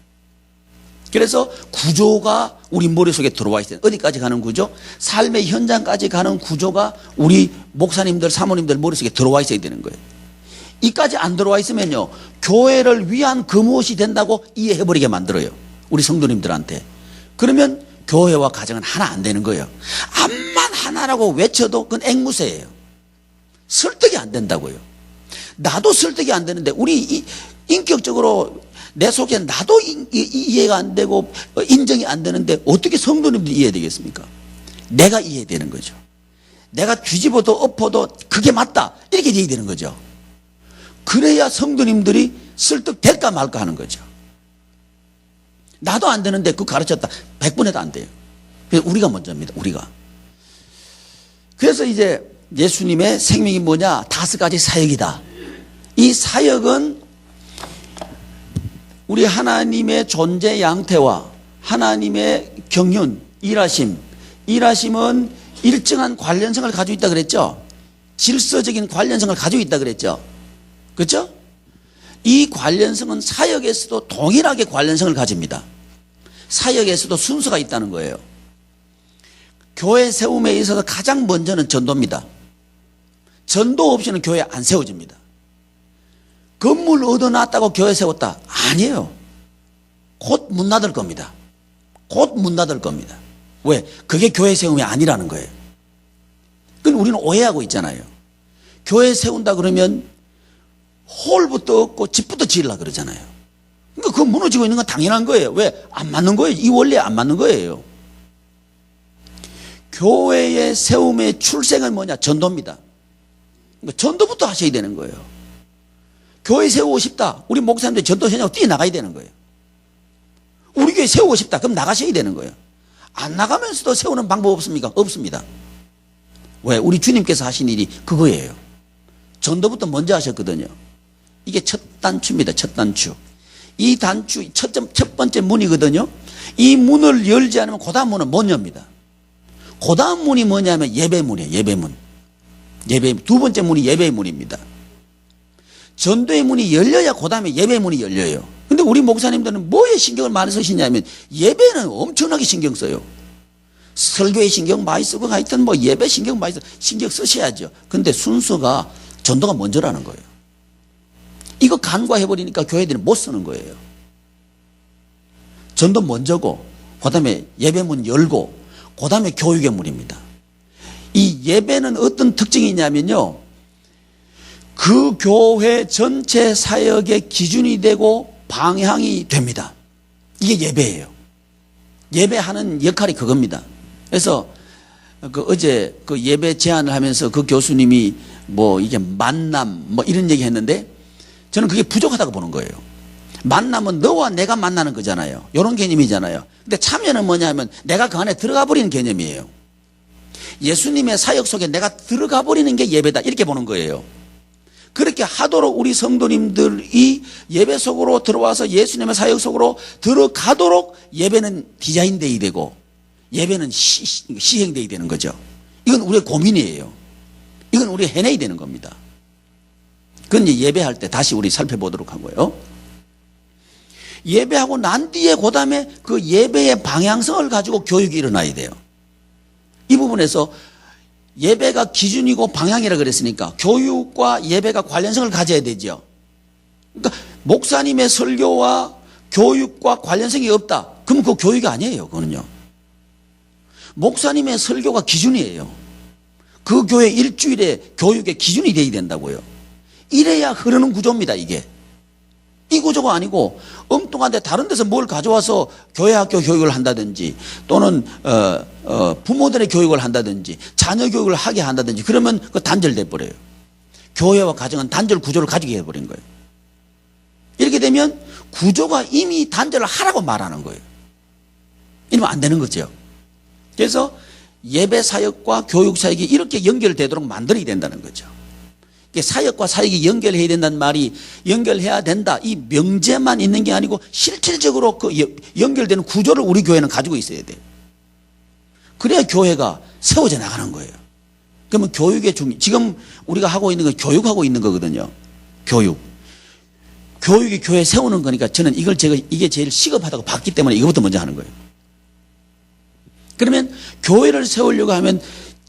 그래서 구조가 우리 머릿속에 들어와 있어요. 어디까지 가는 구조? 삶의 현장까지 가는 구조가 우리 목사님들, 사모님들 머릿속에 들어와 있어야 되는 거예요. 이까지 안 들어와 있으면요, 교회를 위한 그 무엇이 된다고 이해해버리게 만들어요. 우리 성도님들한테. 그러면 교회와 가정은 하나 안 되는 거예요. 암만 하나라고 외쳐도 그건 앵무새예요. 설득이 안 된다고요. 나도 설득이 안 되는데 우리 인격적으로 내 속에 나도 이해가 안 되고 인정이 안 되는데 어떻게 성도님들이 이해되겠습니까? 내가 이해되는 거죠. 내가 뒤집어도 엎어도 그게 맞다 이렇게 이해되는 거죠. 그래야 성도님들이 설득될까 말까 하는 거죠. 나도 안 되는데 그거 가르쳤다 100분에도 안 돼요. 그래서 우리가 먼저입니다. 우리가. 그래서 이제 예수님의 생명이 뭐냐? 5가지 사역이다. 이 사역은 우리 하나님의 존재 양태와 하나님의 경륜, 일하심은 일정한 관련성을 가지고 있다 그랬죠. 질서적인 관련성을 가지고 있다 그랬죠. 그렇죠? 이 관련성은 사역에서도 동일하게 관련성을 가집니다. 사역에서도 순서가 있다는 거예요. 교회 세움에 있어서 가장 먼저는 전도입니다. 전도 없이는 교회 안 세워집니다. 건물 얻어놨다고 교회 세웠다? 아니에요. 곧 문 닫을 겁니다. 곧 문 닫을 겁니다. 왜? 그게 교회 세움이 아니라는 거예요. 그건 우리는 오해하고 있잖아요. 교회 세운다 그러면 홀부터 얻고 집부터 지으려고 그러잖아요. 그러니까 그거 무너지고 있는 건 당연한 거예요. 왜? 안 맞는 거예요. 이 원리에 안 맞는 거예요. 교회의 세움의 출생은 뭐냐? 전도입니다. 그러니까 전도부터 하셔야 되는 거예요. 교회 세우고 싶다. 우리 목사님들 전도 현장으로 뛰어나가야 되는 거예요. 우리 교회 세우고 싶다. 그럼 나가셔야 되는 거예요. 안 나가면서도 세우는 방법 없습니까? 없습니다. 왜? 우리 주님께서 하신 일이 그거예요. 전도부터 먼저 하셨거든요. 이게 첫 단추입니다. 첫 단추. 이 단추 첫 번째 문이거든요. 이 문을 열지 않으면 그 다음 문은 못 엽니다. 그 다음 문이 뭐냐면 예배문이에요. 예배문. 두 번째 문이 예배의 문입니다. 전도의 문이 열려야 그 다음에 예배 문이 열려요. 근데 우리 목사님들은 뭐에 신경을 많이 쓰시냐면 예배는 엄청나게 신경 써요. 설교에 신경 많이 쓰고 하여튼 뭐 예배 신경 많이 신경 쓰셔야죠. 근데 순서가 전도가 먼저라는 거예요. 이거 간과해버리니까 교회들이 못 쓰는 거예요. 전도 먼저고 그 다음에 예배문 열고 그 다음에 교육의 문입니다. 이 예배는 어떤 특징이 있냐면요, 그 교회 전체 사역의 기준이 되고 방향이 됩니다. 이게 예배예요. 예배하는 역할이 그겁니다. 그래서 어제 그 예배 제안을 하면서 그 교수님이 뭐 이게 만남 뭐 이런 얘기 했는데 저는 그게 부족하다고 보는 거예요. 만남은 너와 내가 만나는 거잖아요. 이런 개념이잖아요. 근데 참여는 뭐냐 하면 내가 그 안에 들어가 버리는 개념이에요. 예수님의 사역 속에 내가 들어가 버리는 게 예배다 이렇게 보는 거예요. 그렇게 하도록 우리 성도님들이 예배 속으로 들어와서 예수님의 사역 속으로 들어가도록 예배는 디자인되어야 되고 예배는 시행되어야 되는 거죠. 이건 우리의 고민이에요. 이건 우리 해내야 되는 겁니다. 그건 이제 예배할 때 다시 우리 살펴보도록 하고요. 예배하고 난 뒤에 그 다음에 그 예배의 방향성을 가지고 교육이 일어나야 돼요. 이 부분에서 예배가 기준이고 방향이라 그랬으니까 교육과 예배가 관련성을 가져야 되죠. 그러니까 목사님의 설교와 교육과 관련성이 없다. 그럼 그 교육이 아니에요. 그거는요. 목사님의 설교가 기준이에요. 그 교회 일주일에 교육의 기준이 되어야 된다고요. 이래야 흐르는 구조입니다. 이게. 이 구조가 아니고 엉뚱한데 다른 데서 뭘 가져와서 교회 학교 교육을 한다든지 또는 부모들의 교육을 한다든지 자녀 교육을 하게 한다든지 그러면 그 단절돼 버려요. 교회와 가정은 단절 구조를 가지게 해버린 거예요. 이렇게 되면 구조가 이미 단절을 하라고 말하는 거예요. 이러면 안 되는 거죠. 그래서 예배 사역과 교육 사역이 이렇게 연결되도록 만들어야 된다는 거죠. 사역과 사역이 연결해야 된다는 말이 연결해야 된다. 이 명제만 있는 게 아니고 실질적으로 그 연결되는 구조를 우리 교회는 가지고 있어야 돼요. 그래야 교회가 세워져 나가는 거예요. 그러면 교육의 지금 우리가 하고 있는 건 교육하고 있는 거거든요. 교육. 교육이 교회 세우는 거니까 저는 이게 제일 시급하다고 봤기 때문에 이것부터 먼저 하는 거예요. 그러면 교회를 세우려고 하면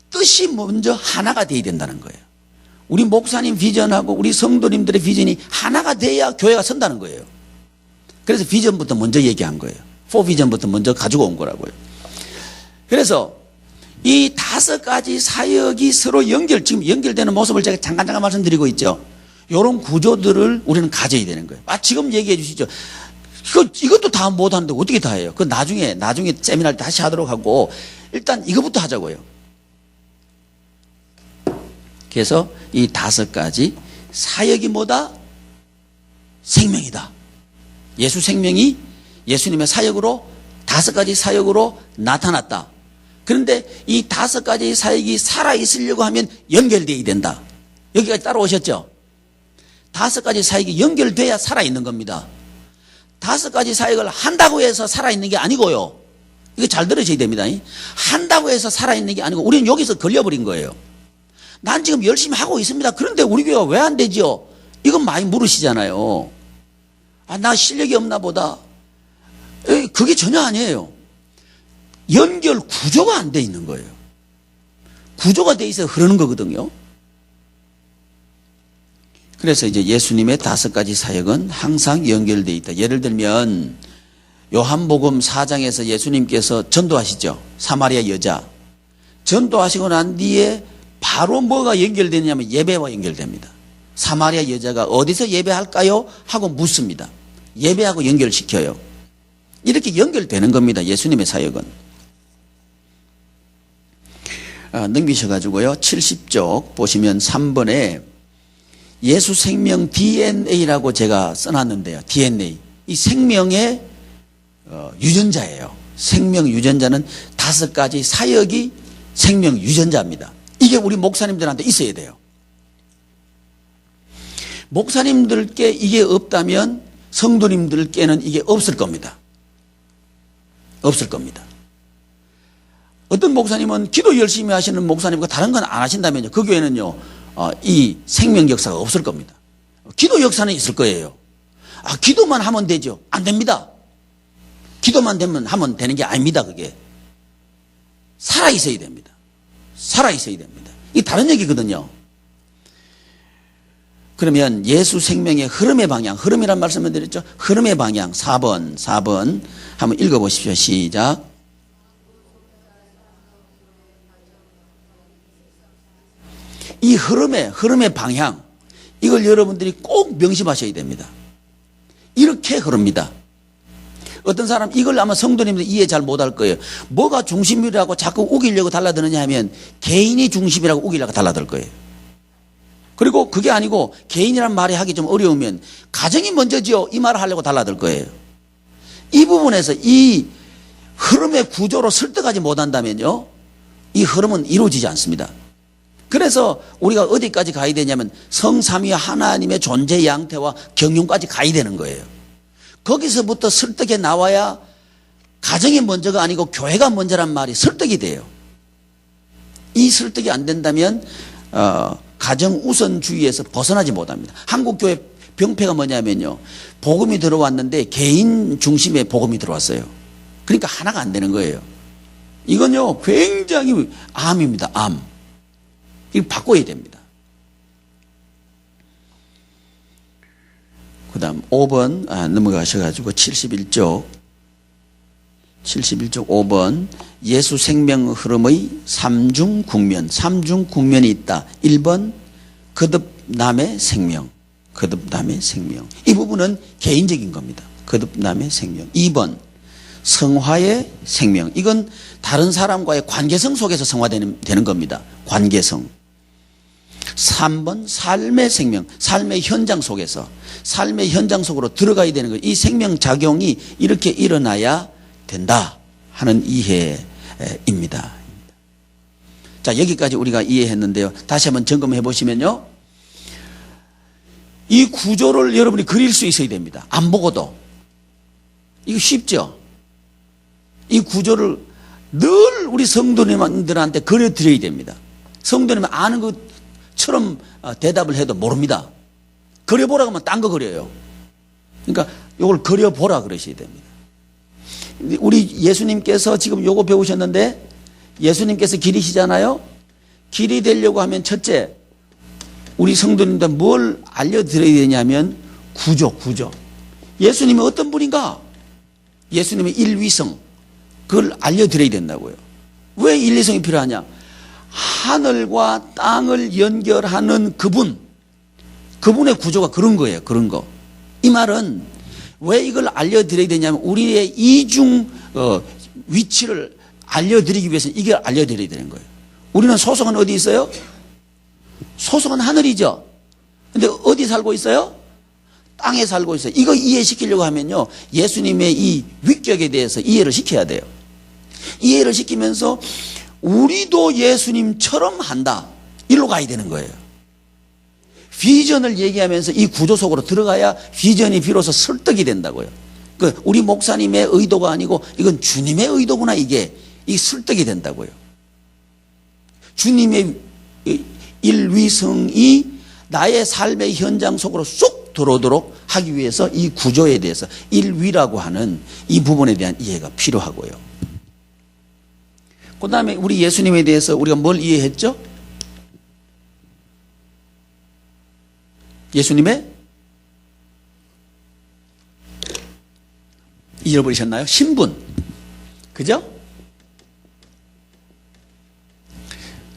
뜻이 먼저 하나가 돼야 된다는 거예요. 우리 목사님 비전하고 우리 성도님들의 비전이 하나가 돼야 교회가 선다는 거예요. 그래서 비전부터 먼저 얘기한 거예요. 4비전부터 먼저 가지고 온 거라고요. 그래서 이 5가지 사역이 서로 지금 연결되는 모습을 제가 잠깐 말씀드리고 있죠. 이런 구조들을 우리는 가져야 되는 거예요. 지금 얘기해 주시죠. 이것도 다 못하는데 어떻게 다 해요? 그 나중에 세미나를 다시 하도록 하고 일단 이것부터 하자고요. 그래서 이 5가지 사역이 뭐다? 생명이다. 예수 생명이 예수님의 사역으로 5가지 사역으로 나타났다. 그런데 이 5가지 사역이 살아있으려고 하면 연결되어야 된다. 여기까지 따라오셨죠? 5가지 사역이 연결돼야 살아있는 겁니다. 5가지 사역을 한다고 해서 살아있는 게 아니고요. 이거 잘 들으셔야 됩니다. 한다고 해서 살아있는 게 아니고 우리는 여기서 걸려버린 거예요. 난 지금 열심히 하고 있습니다. 그런데 우리 교회가 왜 안 되죠? 이건 많이 물으시잖아요. 나 실력이 없나 보다. 그게 전혀 아니에요. 연결 구조가 안 돼 있는 거예요. 구조가 돼 있어야 흐르는 거거든요. 그래서 이제 예수님의 5가지 사역은 항상 연결되어 있다. 예를 들면 요한복음 4장에서 예수님께서 전도하시죠. 사마리아 여자. 전도하시고 난 뒤에 바로 뭐가 연결되냐면 예배와 연결됩니다. 사마리아 여자가 어디서 예배할까요? 하고 묻습니다. 예배하고 연결시켜요. 이렇게 연결되는 겁니다. 예수님의 사역은. 넘기셔가지고요. 70쪽 보시면 3번에 예수 생명 DNA라고 제가 써놨는데요. DNA. 이 생명의 유전자예요. 생명 유전자는 5가지 사역이 생명 유전자입니다. 이게 우리 목사님들한테 있어야 돼요. 목사님들께 이게 없다면 성도님들께는 이게 없을 겁니다. 없을 겁니다. 어떤 목사님은 기도 열심히 하시는 목사님과 다른 건 안 하신다면요. 그 교회는요, 이 생명 역사가 없을 겁니다. 기도 역사는 있을 거예요. 기도만 하면 되죠. 안 됩니다. 기도만 하면 되는 게 아닙니다. 그게. 살아 있어야 됩니다. 살아 있어야 됩니다. 이게 다른 얘기거든요. 그러면 예수 생명의 흐름의 방향, 흐름이란 말씀을 드렸죠. 흐름의 방향 4번 한번 읽어보십시오. 시작. 이 흐름의 방향, 이걸 여러분들이 꼭 명심하셔야 됩니다. 이렇게 흐릅니다. 어떤 사람 이걸 아마 성도님들 이해 잘 못할 거예요. 뭐가 중심이라고 자꾸 우기려고 달라드느냐 하면 개인이 중심이라고 우기려고 달라들 거예요. 그리고 그게 아니고 개인이란 말이 하기 좀 어려우면 가정이 먼저지요. 이 말을 하려고 달라들 거예요. 이 부분에서 이 흐름의 구조로 설득하지 못한다면요, 이 흐름은 이루어지지 않습니다. 그래서 우리가 어디까지 가야 되냐면 성삼위 하나님의 존재 양태와 경륜까지 가야 되는 거예요. 거기서부터 설득에 나와야 가정이 먼저가 아니고 교회가 먼저란 말이 설득이 돼요. 이 설득이 안 된다면 가정 우선주의에서 벗어나지 못합니다. 한국교회 병폐가 뭐냐면요, 복음이 들어왔는데 개인 중심의 복음이 들어왔어요. 그러니까 하나가 안 되는 거예요. 이건요 굉장히 암입니다. 암. 이거 바꿔야 됩니다. 그 다음 5번 넘어가셔가지고 71쪽 5번 예수 생명 흐름의 삼중 국면이 있다. 1번 거듭남의 생명. 이 부분은 개인적인 겁니다. 거듭남의 생명. 2번 성화의 생명. 이건 다른 사람과의 관계성 속에서 성화되는 겁니다. 관계성. 3번 삶의 생명. 삶의 현장 속에서, 삶의 현장 속으로 들어가야 되는 거예요. 이 생명 작용이 이렇게 일어나야 된다 하는 이해입니다. 자, 여기까지 우리가 이해했는데요. 다시 한번 점검해 보시면요, 이 구조를 여러분이 그릴 수 있어야 됩니다. 안 보고도. 이거 쉽죠? 이 구조를 늘 우리 성도님들한테 그려드려야 됩니다. 성도님은 아는 것처럼 대답을 해도 모릅니다. 그려보라고 하면 딴 거 그려요. 그러니까 이걸 그려보라 그러셔야 됩니다. 우리 예수님께서 지금 요거 배우셨는데, 예수님께서 길이시잖아요. 길이 되려고 하면 첫째, 우리 성도님들 뭘 알려드려야 되냐면 구조. 예수님이 어떤 분인가? 예수님의 일위성, 그걸 알려드려야 된다고요. 왜 일위성이 필요하냐? 하늘과 땅을 연결하는 그분의 구조가 그런 거예요. 그런 거. 이 말은 왜 이걸 알려드려야 되냐면 우리의 이중 위치를 알려드리기 위해서는 이걸 알려드려야 되는 거예요. 우리는 소속은 어디 있어요? 소속은 하늘이죠. 근데 어디 살고 있어요? 땅에 살고 있어요. 이거 이해시키려고 하면요, 예수님의 이 위격에 대해서 이해를 시켜야 돼요. 이해를 시키면서 우리도 예수님처럼 한다, 일로 가야 되는 거예요. 비전을 얘기하면서 이 구조 속으로 들어가야 비전이 비로소 설득이 된다고요. 우리 목사님의 의도가 아니고 이건 주님의 의도구나, 이게 이 설득이 된다고요. 주님의 일위성이 나의 삶의 현장 속으로 쏙 들어오도록 하기 위해서 이 구조에 대해서 일위라고 하는 이 부분에 대한 이해가 필요하고요. 그 다음에 우리 예수님에 대해서 우리가 뭘 이해했죠? 예수님의 잃어버리셨나요? 신분. 그죠?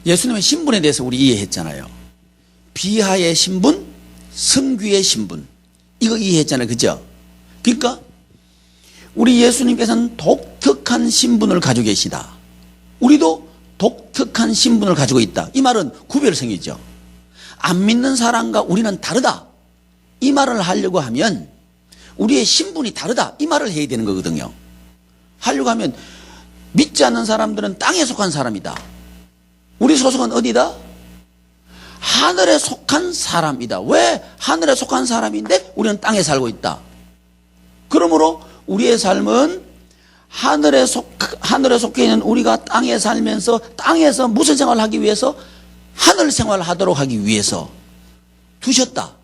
예수님의 신분에 대해서 우리 이해했잖아요. 비하의 신분, 성귀의 신분. 이거 이해했잖아요. 그죠? 그러니까 우리 예수님께서는 독특한 신분을 가지고 계시다. 우리도 독특한 신분을 가지고 있다. 이 말은 구별성이죠. 안 믿는 사람과 우리는 다르다, 이 말을 하려고 하면 우리의 신분이 다르다, 이 말을 해야 되는 거거든요. 하려고 하면 믿지 않는 사람들은 땅에 속한 사람이다. 우리 소속은 어디다? 하늘에 속한 사람이다. 왜 하늘에 속한 사람인데 우리는 땅에 살고 있다? 그러므로 우리의 삶은 하늘에 속해 있는 우리가 땅에 살면서 땅에서 무슨 생활을 하기 위해서? 하늘 생활을 하도록 하기 위해서 두셨다.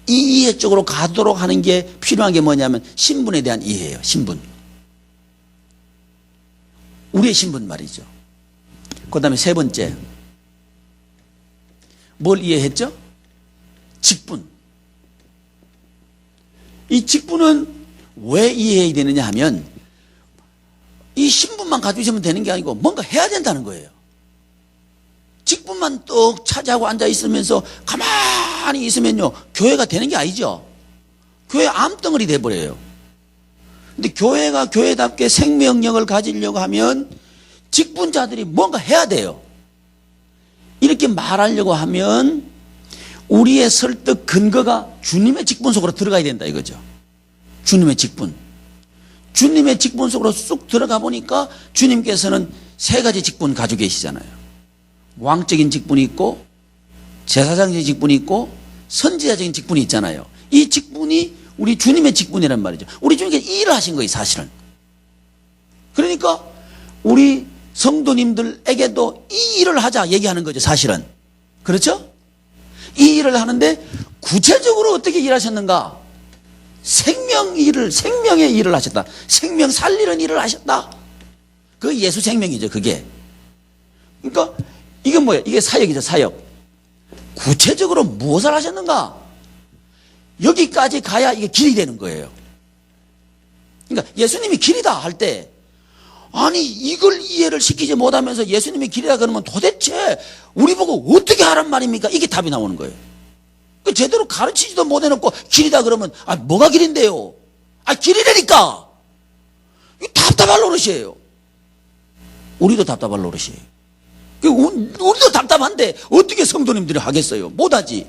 이 이해 쪽으로 가도록 하는 게 필요한 게 뭐냐면 신분에 대한 이해예요. 신분. 우리의 신분 말이죠. 그 다음에 세 번째, 뭘 이해했죠? 직분. 이 직분은 왜 이해해야 되느냐 하면 이 신분만 가지고 있으면 되는 게 아니고 뭔가 해야 된다는 거예요. 직분만 떡 차지하고 앉아 있으면서 가만히 있으면요, 교회가 되는 게 아니죠. 교회 암덩어리 돼버려요. 근데 교회가 교회답게 생명력을 가지려고 하면 직분자들이 뭔가 해야 돼요. 이렇게 말하려고 하면 우리의 설득 근거가 주님의 직분 속으로 들어가야 된다 이거죠. 주님의 직분. 주님의 직분 속으로 쑥 들어가 보니까 주님께서는 세 가지 직분 가지고 계시잖아요. 왕적인 직분이 있고 제사장적인 직분이 있고 선지자적인 직분이 있잖아요. 이 직분이 우리 주님의 직분이란 말이죠. 우리 주님께서 이 일을 하신 거예요, 사실은. 그러니까 우리 성도님들에게도 이 일을 하자 얘기하는 거죠, 사실은. 그렇죠? 이 일을 하는데 구체적으로 어떻게 일하셨는가? 생명의 일을 하셨다. 생명 살리는 일을 하셨다. 그게 예수 생명이죠, 그게. 그러니까 이게 뭐예요? 이게 사역이죠, 사역. 구체적으로 무엇을 하셨는가? 여기까지 가야 이게 길이 되는 거예요. 그러니까 예수님이 길이다 할 때, 아니 이걸 이해를 시키지 못하면서 예수님이 길이다 그러면 도대체 우리 보고 어떻게 하란 말입니까? 이게 답이 나오는 거예요. 그 제대로 가르치지도 못해놓고 길이다 그러면 뭐가 길인데요? 길이라니까. 이 답답할 노릇이에요. 우리도 답답할 노릇이에요. 우리도 답답한데 어떻게 성도님들이 하겠어요? 못하지.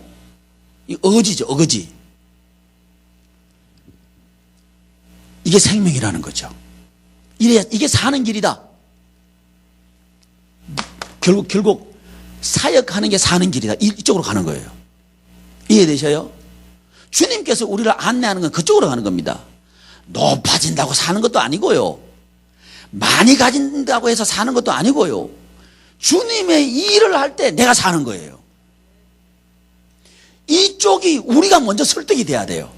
이 어거지죠, 어거지. 이게 생명이라는 거죠. 이게 사는 길이다. 결국 사역하는 게 사는 길이다. 이쪽으로 가는 거예요. 이해되셔요? 주님께서 우리를 안내하는 건 그쪽으로 가는 겁니다. 높아진다고 사는 것도 아니고요. 많이 가진다고 해서 사는 것도 아니고요. 주님의 일을 할 때 내가 사는 거예요. 이쪽이 우리가 먼저 설득이 돼야 돼요.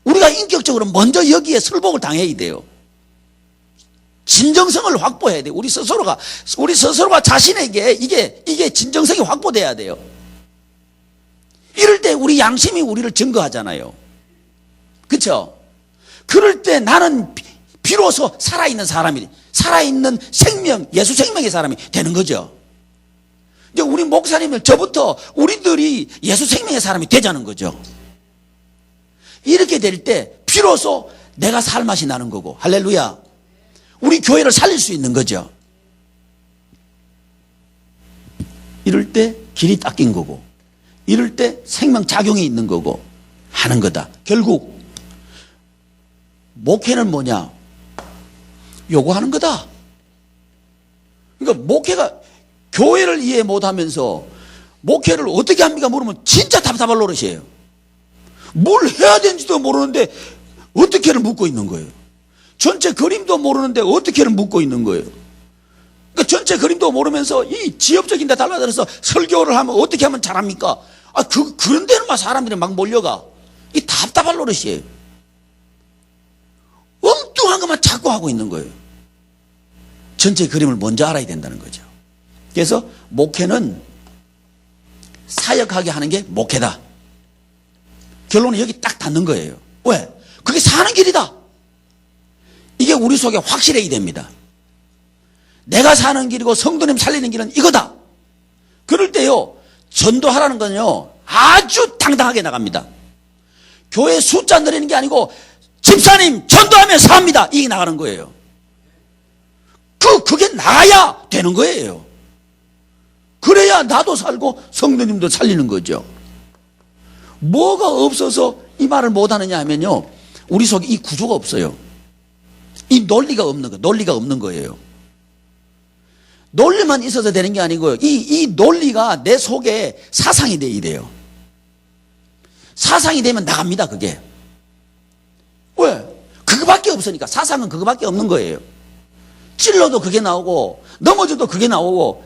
우리가 인격적으로 먼저 여기에 설복을 당해야 돼요. 진정성을 확보해야 돼요. 우리 스스로가 자신에게 이게 진정성이 확보돼야 돼요. 이럴 때 우리 양심이 우리를 증거하잖아요. 그렇죠? 그럴 때 나는 비로소 살아있는 생명, 예수 생명의 사람이 되는 거죠. 이제 우리 목사님들 저부터 우리들이 예수 생명의 사람이 되자는 거죠. 이렇게 될 때 비로소 내가 살 맛이 나는 거고, 할렐루야. 우리 교회를 살릴 수 있는 거죠. 이럴 때 길이 닦인 거고, 이럴 때 생명 작용이 있는 거고 하는 거다. 결국 목회는 뭐냐? 요구하는 거다. 그러니까 목회가 교회를 이해 못하면서 목회를 어떻게 합니까? 물으면 진짜 답답할 노릇이에요. 뭘 해야 되는지도 모르는데 어떻게를 묻고 있는 거예요. 전체 그림도 모르는데 어떻게를 묻고 있는 거예요. 그러니까 전체 그림도 모르면서 이 지역적인 데 달라들어서 설교를 하면 어떻게 하면 잘합니까? 그런 데는 막 사람들이 막 몰려가. 이 답답할 노릇이에요. 엉뚱한 것만 자꾸 하고 있는 거예요. 전체 그림을 먼저 알아야 된다는 거죠. 그래서 목회는 사역하게 하는 게 목회다. 결론은 여기 딱 닿는 거예요. 왜? 그게 사는 길이다. 이게 우리 속에 확실해야 됩니다. 내가 사는 길이고 성도님 살리는 길은 이거다. 그럴 때요, 전도하라는 건요, 아주 당당하게 나갑니다. 교회 숫자 늘리는 게 아니고 집사님 전도하면 삽니다. 이게 나가는 거예요. 그게 나야 되는 거예요. 그래야 나도 살고 성도님도 살리는 거죠. 뭐가 없어서 이 말을 못하느냐 하면요, 우리 속에 이 구조가 없어요. 이 논리가 없는 거예요. 논리만 있어서 되는 게 아니고요, 이 논리가 내 속에 사상이 돼야 돼요. 사상이 되면 나갑니다, 그게. 왜? 그거밖에 없으니까. 사상은 그거밖에 없는 거예요. 찔러도 그게 나오고 넘어져도 그게 나오고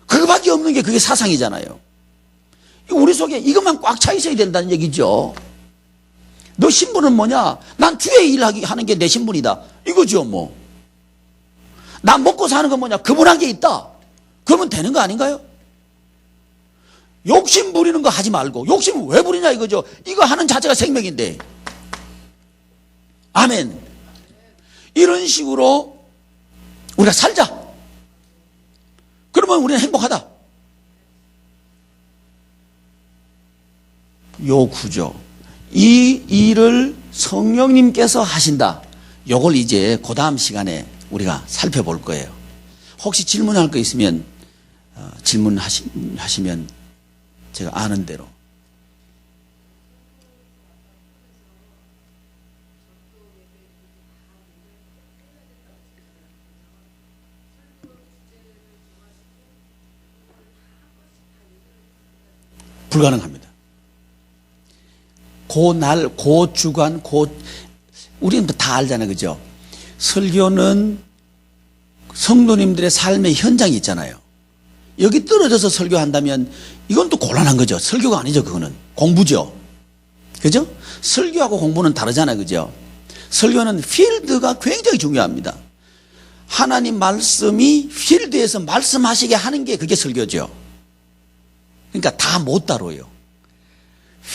그거밖에 없는 게 그게 사상이잖아요. 우리 속에 이것만 꽉 차 있어야 된다는 얘기죠. 너 신분은 뭐냐? 난 주의 일하는 게 내 신분이다. 이거죠, 뭐. 난 먹고 사는 건 뭐냐? 그분한 게 있다. 그러면 되는 거 아닌가요? 욕심 부리는 거 하지 말고. 욕심을 왜 부리냐 이거죠. 이거 하는 자체가 생명인데. 아멘. 이런 식으로 우리가 살자. 그러면 우리는 행복하다. 요 구조. 이 일을 성령님께서 하신다. 요걸 이제 그 다음 시간에 우리가 살펴볼 거예요. 혹시 질문할 거 있으면 질문하시면 제가 아는 대로. 불가능합니다. 그 날, 그 주간, 우리는 다 알잖아요. 그죠? 설교는 성도님들의 삶의 현장이 있잖아요. 여기 떨어져서 설교한다면 이건 또 곤란한 거죠. 설교가 아니죠. 그거는 공부죠. 그죠? 설교하고 공부는 다르잖아요. 그죠? 설교는 필드가 굉장히 중요합니다. 하나님 말씀이 필드에서 말씀하시게 하는 게 그게 설교죠. 그러니까 다 못 다뤄요.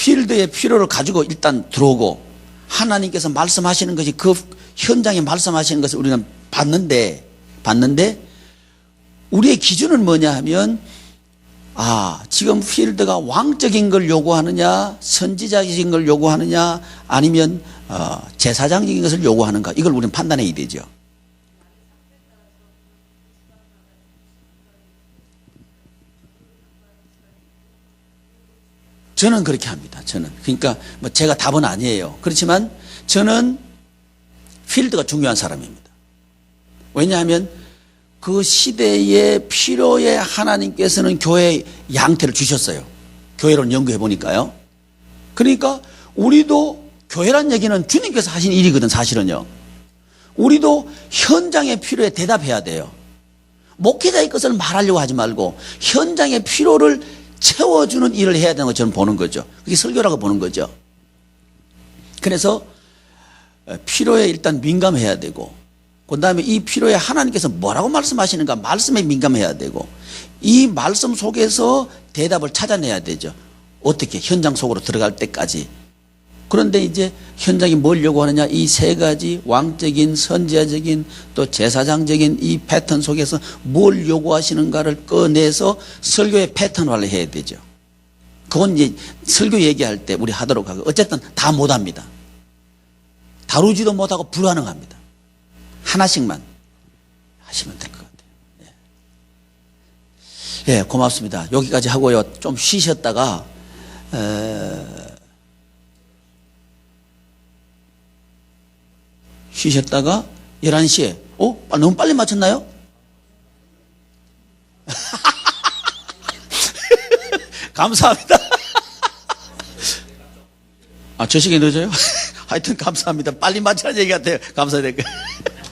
필드의 필요를 가지고 일단 들어오고 하나님께서 말씀하시는 것이 그 현장에 말씀하시는 것을 우리는 봤는데 우리의 기준은 뭐냐 하면 지금 필드가 왕적인 걸 요구하느냐 선지자적인 걸 요구하느냐 아니면 제사장적인 것을 요구하는가 이걸 우리는 판단해야 되죠. 저는 그렇게 합니다. 저는. 그러니까 뭐 제가 답은 아니에요. 그렇지만 저는 필드가 중요한 사람입니다. 왜냐하면 그 시대의 필요에 하나님께서는 교회 양태를 주셨어요. 교회론 연구해 보니까요. 그러니까 우리도 교회란 얘기는 주님께서 하신 일이거든 사실은요. 우리도 현장의 필요에 대답해야 돼요. 목회자의 것을 말하려고 하지 말고 현장의 필요를 채워주는 일을 해야 되는 거 저는 보는 거죠. 그게 설교라고 보는 거죠. 그래서 필요에 일단 민감해야 되고 그 다음에 이 필요에 하나님께서 뭐라고 말씀하시는가 말씀에 민감해야 되고 이 말씀 속에서 대답을 찾아내야 되죠. 어떻게 현장 속으로 들어갈 때까지. 그런데 이제 현장이 뭘 요구하느냐 이 세 가지 왕적인 선지자적인 또 제사장적인 이 패턴 속에서 뭘 요구하시는가를 꺼내서 설교의 패턴화를 해야 되죠. 그건 이제 설교 얘기할 때 우리 하도록 하고 어쨌든 다 못합니다. 다루지도 못하고 불가능합니다. 하나씩만 하시면 될 것 같아요. 예, 고맙습니다. 여기까지 하고요. 좀 쉬셨다가 쉬셨다가 11시에 너무 빨리 마쳤나요? 감사합니다. 저 시간에 늦어요? 하여튼 감사합니다. 빨리 마치라는 얘기 같아요. 감사드릴게요.